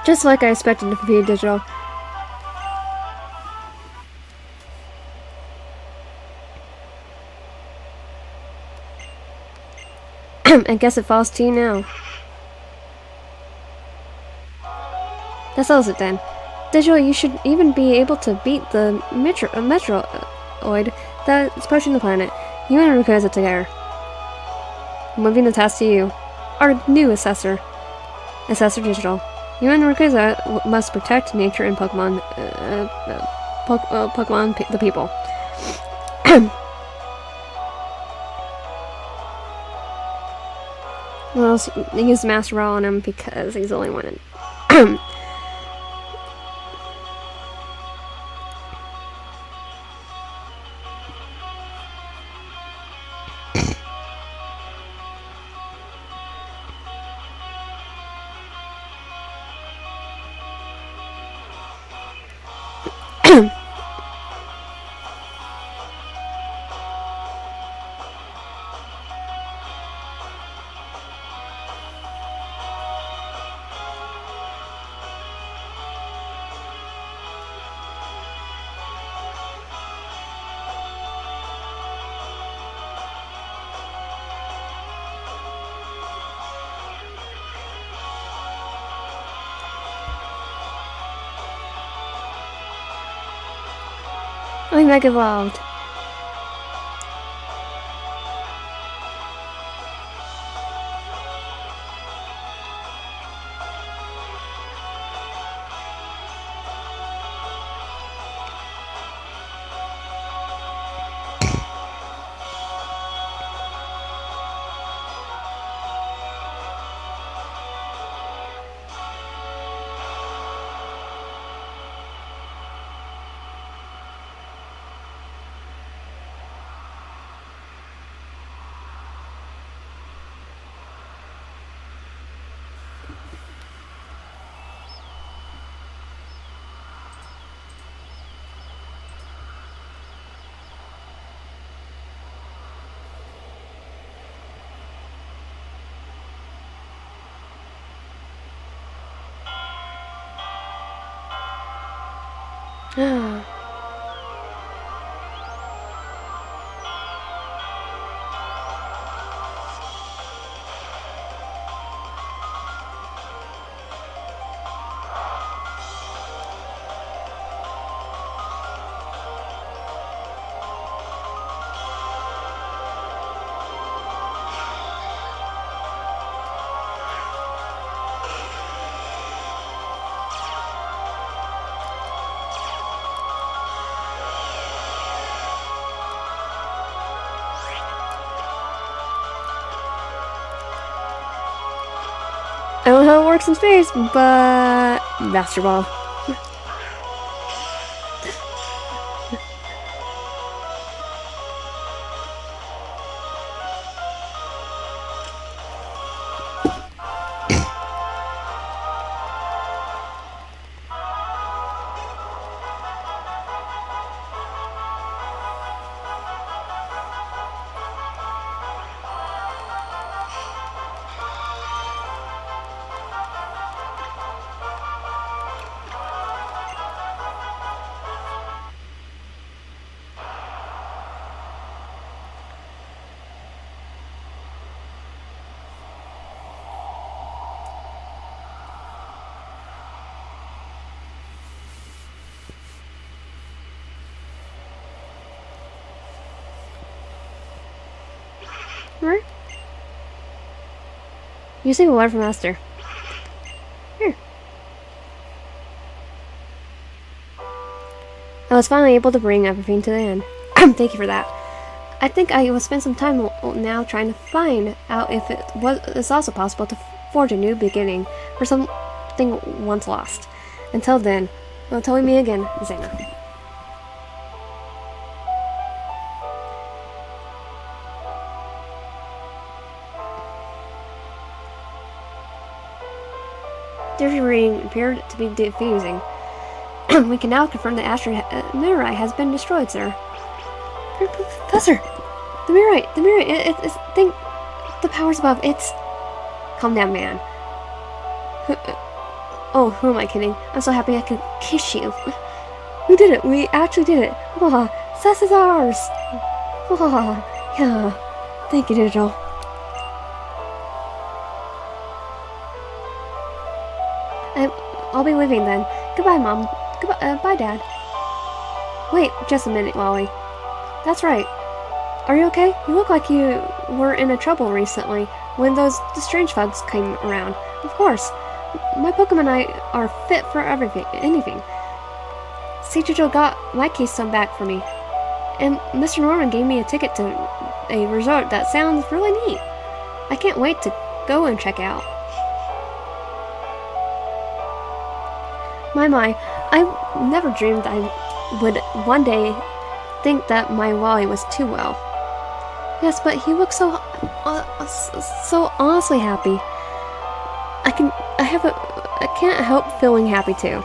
Just like I expected it to be digital. I guess it falls to you now. That settles it then. Digital, you should even be able to beat the Metroid that's approaching the planet. You and Rikuza together. Moving the task to you. Our new assessor. Assessor Digital. You and Rikuza must protect nature and Pokemon. Pokemon the people. Well, use Master Ball on him because he's the only one in. I'm Mega Evolved. I don't know how it works in space, but Master Ball. Using a word from Master. Here. I was finally able to bring everything to the end. Thank you for that. I think I will spend some time now trying to find out if it's also possible to forge a new beginning for something once lost. Until then, until we meet again, Xena. Their reading appeared to be defusing. We can now confirm the asteroid meteorite has been destroyed, sir. Professor! The meteorite! It's think the powers above, it's... Calm down, man. Oh, who am I kidding? I'm so happy I could kiss you. We did it! We actually did it! Oh, Cess is ours! Oh, yeah. Thank you, Digital. I'll be leaving then. Goodbye, Mom. Goodbye, bye, Dad. Wait, just a minute, Lolly. That's right. Are you okay? You look like you were in a trouble recently when the strange thugs came around. Of course. My Pokemon and I are fit for anything. Seijijo got my keystone back for me. And Mr. Norman gave me a ticket to a resort that sounds really neat. I can't wait to go and check out. My, I never dreamed I would one day think that my Wally was too well. Yes, but he looks so honestly happy. I can't help feeling happy too.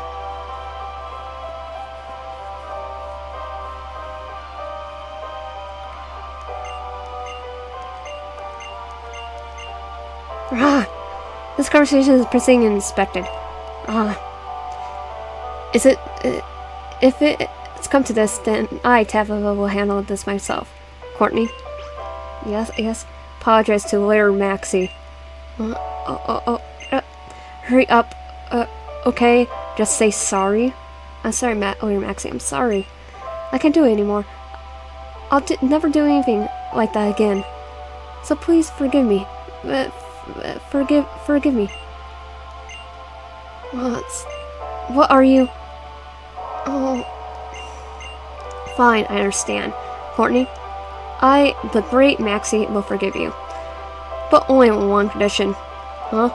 This conversation is proceeding inspected. Is it... if it's come to this, then I, Tava, will handle this myself. Courtney? Yes? Apologize to Lawyer Maxie. Hurry up. Okay? Just say sorry. I'm sorry, Lawyer Maxie. I'm sorry. I can't do it anymore. I'll never do anything like that again. So please forgive me. Forgive me. What are you... Oh... Fine, I understand. Courtney, I, the great Maxie, will forgive you. But only on one condition. Huh?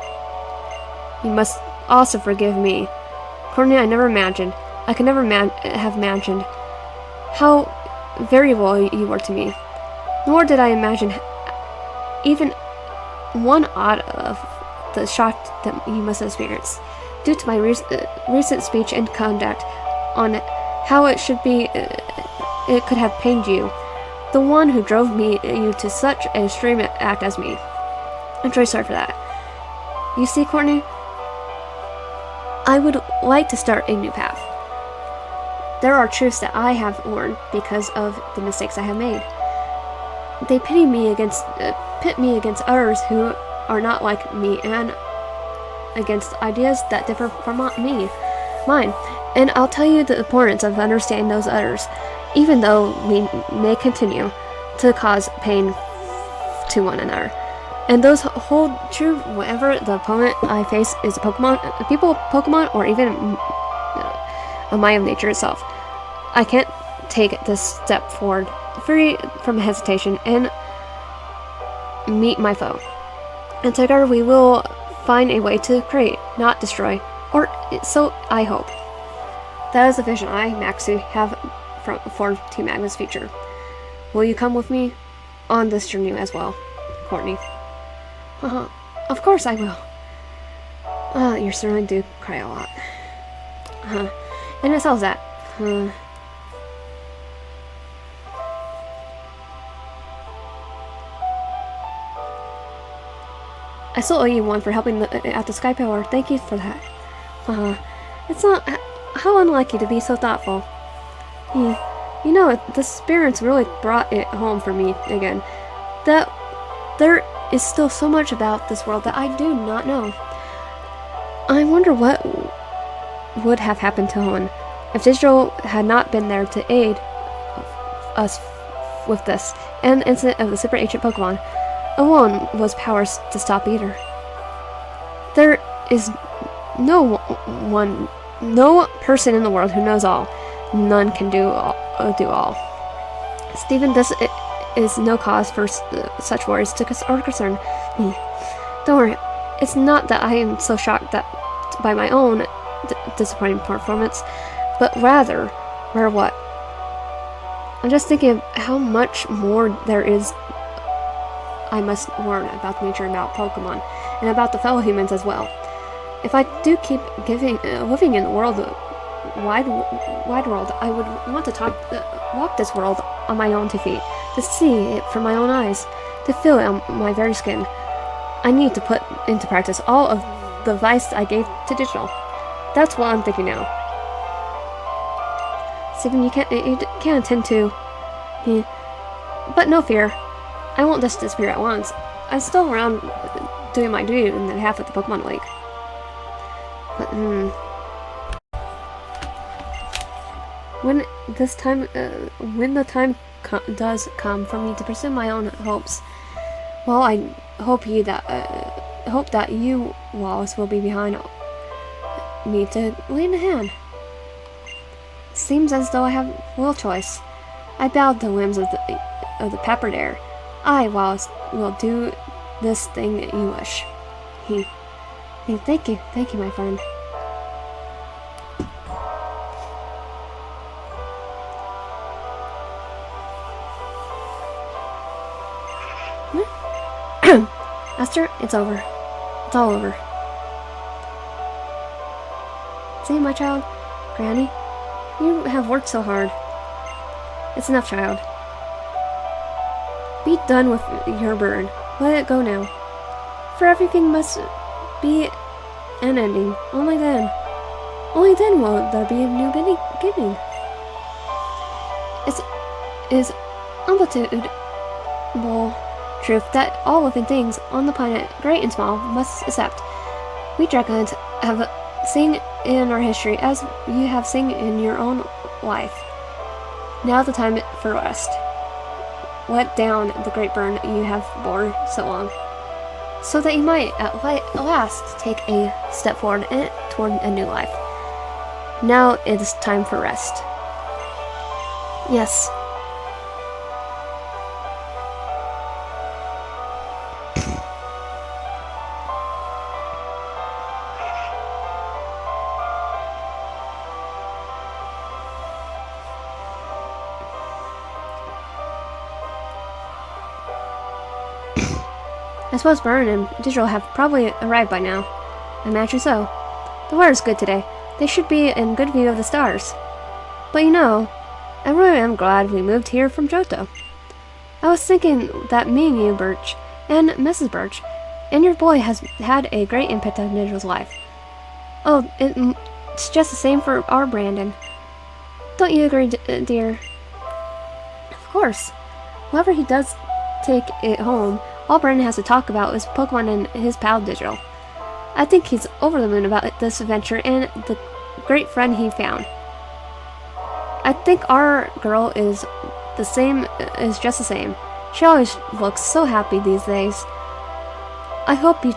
You must also forgive me. Courtney, I could never have imagined how very loyal you were to me. Nor did I imagine even one odd of the shock that you must experience due to my recent speech and conduct on how it could have pained you, the one who drove you to such an extreme act as me. I'm very sorry for that. You see, Courtney, I would like to start a new path. There are truths that I have learned because of the mistakes I have made. They pit me against others who are not like me and against ideas that differ from mine. And I'll tell you the importance of understanding those others, even though we may continue to cause pain to one another. And those hold true whenever the opponent I face is a Pokemon, or even a mind of nature itself. I can't take this step forward free from hesitation and meet my foe. And together we will find a way to create, not destroy, or so I hope. That is the vision I, Maxie, have for Team Agnes' future. Will you come with me on this journey as well, Courtney? Of course I will. You certainly do cry a lot. And it sells that. I still owe you one for helping at the Sky Power. Thank you for that. It's not... How unlike you to be so thoughtful. You know, the spirits really brought it home for me again. That there is still so much about this world that I do not know. I wonder what would have happened to Honen if Digital had not been there to aid us with this, and the incident of the super ancient Pokemon alone was powers to stop either. There is no person in the world who knows all. None can do all. Stephen, this is no cause for such worries or concern me. Don't worry. It's not that I am so shocked by my own disappointing performance, but rather what? I'm just thinking of how much more there is I must learn about nature and about Pokemon, and about the fellow humans as well. If I do keep living in the wide world, I would want to walk this world on my own 2 feet, to see it from my own eyes, to feel it on my very skin. I need to put into practice all of the advice I gave to Digital. That's what I'm thinking now. Stephen, you can't intend to. But no fear. I won't just disappear at once. I'm still around doing my duty in the half of the Pokemon League. But, when the time does come for me to pursue my own hopes, well, I hope that you, Wallace, will be behind me to lend a hand. Seems as though I have little choice. I bowed the whims of the peppered air. I, Wallace, will do this thing that you wish. Thank you, my friend. Esther, it's over. It's all over. See, my child, Granny, you have worked so hard. It's enough, child. Be done with your burden. Let it go now. For everything must be an ending. Only then will there be a new beginning. It is unbelievable truth that all living things on the planet, great and small, must accept. We dragons have seen in our history as you have seen in your own life. Now the time for rest. Let down the great burden you have bore so long, so that you might at last take a step forward toward a new life. Now it is time for rest. Yes. I suppose Burn and Digital have probably arrived by now. I imagine so. The weather's good today. They should be in good view of the stars. But you know, I really am glad we moved here from Johto. I was thinking that me and you, Birch, and Mrs. Birch, and your boy has had a great impact on Digital's life. Oh, it's just the same for our Brandon. Don't you agree, dear? Of course. Whenever he does take it home, all Brandon has to talk about is Pokemon and his pal Digital. I think he's over the moon about this adventure and the great friend he found. I think our girl is just the same. She always looks so happy these days. I hope you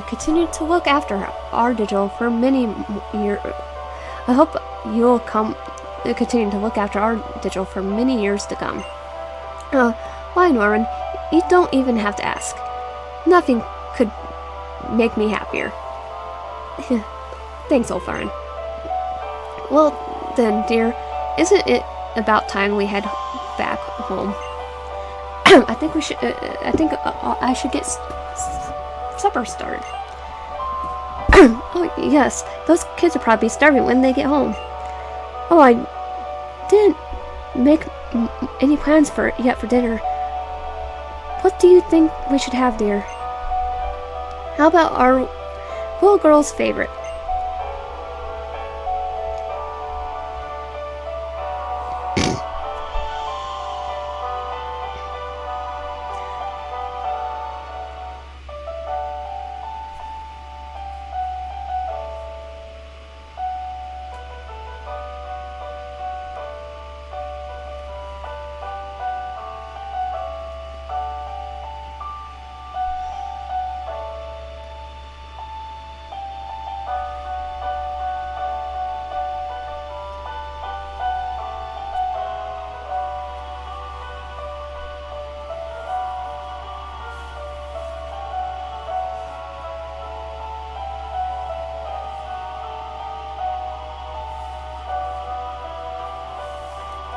continue to look after our Digital for many years. I hope you'll continue to look after our Digital for many years to come. Why, Norman? You don't even have to ask. Nothing could make me happier. Thanks, old friend. Well, then, dear, isn't it about time we head back home? I think we should. I should get supper started. Oh yes, those kids will probably be starving when they get home. Oh, I didn't make any plans yet for dinner. What do you think we should have, dear? How about our little girl's favorite?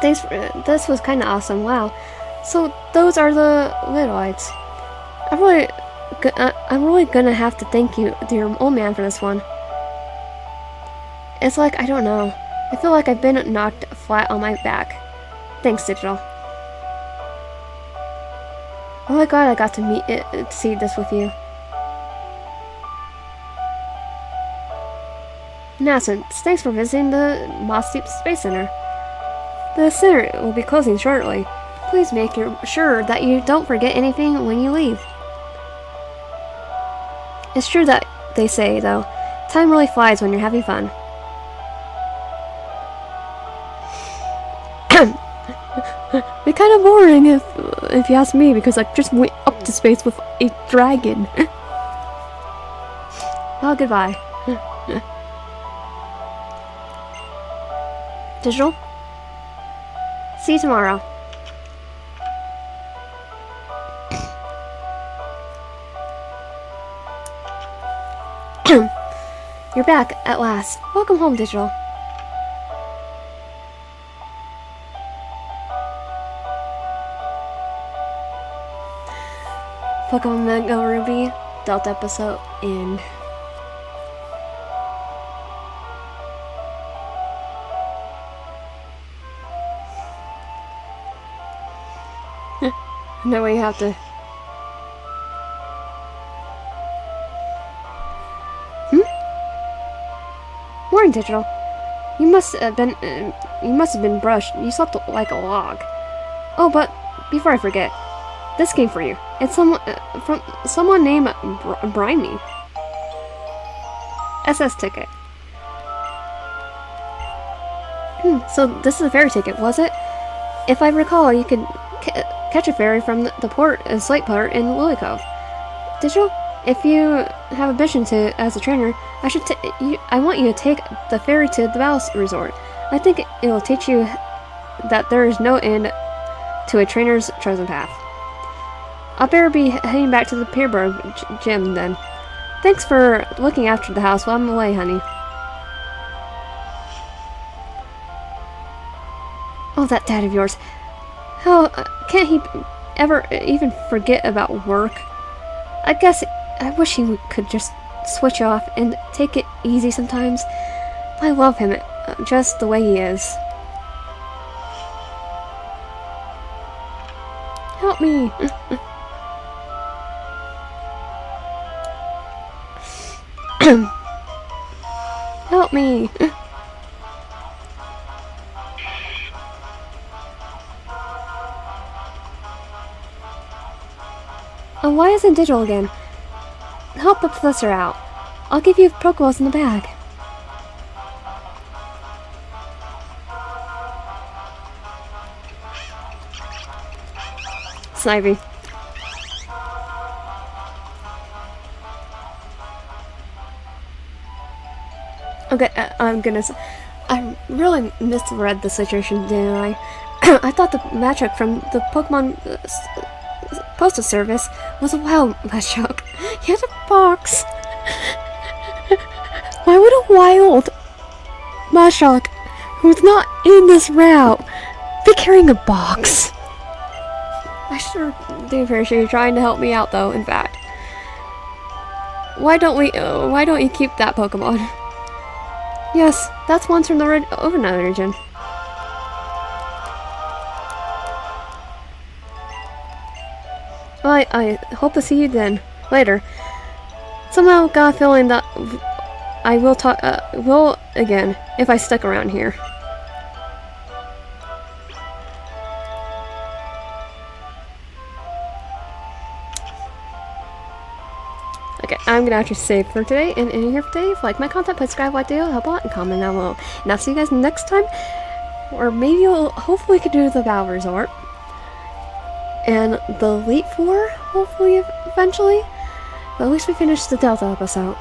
Thanks for this was kind of awesome. Wow. So those are the Lidoids. I'm really gonna have to thank you, dear old man, for this one. It's like, I don't know. I feel like I've been knocked flat on my back. Thanks, Digital. Oh my god, I got to see this with you. Nascent, thanks for visiting the Moss Deep Space Center. The center will be closing shortly. Please make sure that you don't forget anything when you leave. It's true that they say, though, time really flies when you're having fun. It's kind of boring if you ask me, because I just went up to space with a dragon. Well, goodbye. Digital? See you tomorrow. You're back at last. Welcome home, Digital. Pokemon Ruby Delta episode end. No way you have to. Morning, Digital. You must have been brushed. You slept like a log. Oh, but before I forget, this came for you. It's from someone named Briny. SS ticket. So this is a ferry ticket, was it? If I recall, you could catch a ferry from the port, Slate Port in Lily Cove. Digital, if you have a mission as a trainer, I want you to take the ferry to the Battle Resort. I think it will teach you that there is no end to a trainer's chosen path. I'll better be heading back to the Peerberg gym then. Thanks for looking after the house while I'm away, honey. Oh, that dad of yours. How can't he ever even forget about work? I wish he could just switch off and take it easy sometimes. I love him just the way he is. Help me! Help me! Why isn't Digital again? Help the professor out. I'll give you Pokeballs in the bag. Snivy. Okay, I really misread the situation, didn't I? I thought the Matric from the Pokemon Postal Service was a wild Matric. He had a box. Why would a wild Matric who's not in this route be carrying a box? I sure do appreciate you trying to help me out, though. In fact, why don't you keep that Pokemon? Yes, that's one from the Honnen region. Well, I hope to see you then later. Somehow got a feeling that I will again if I stick around here. Okay, I'm gonna actually save for today and end here for today. If you like my content, please subscribe, like the video, help out, and comment down below. And I'll see you guys next time, or maybe hopefully we could do the Battle Resort and the Elite Four, hopefully eventually. But at least we finished the Delta episode.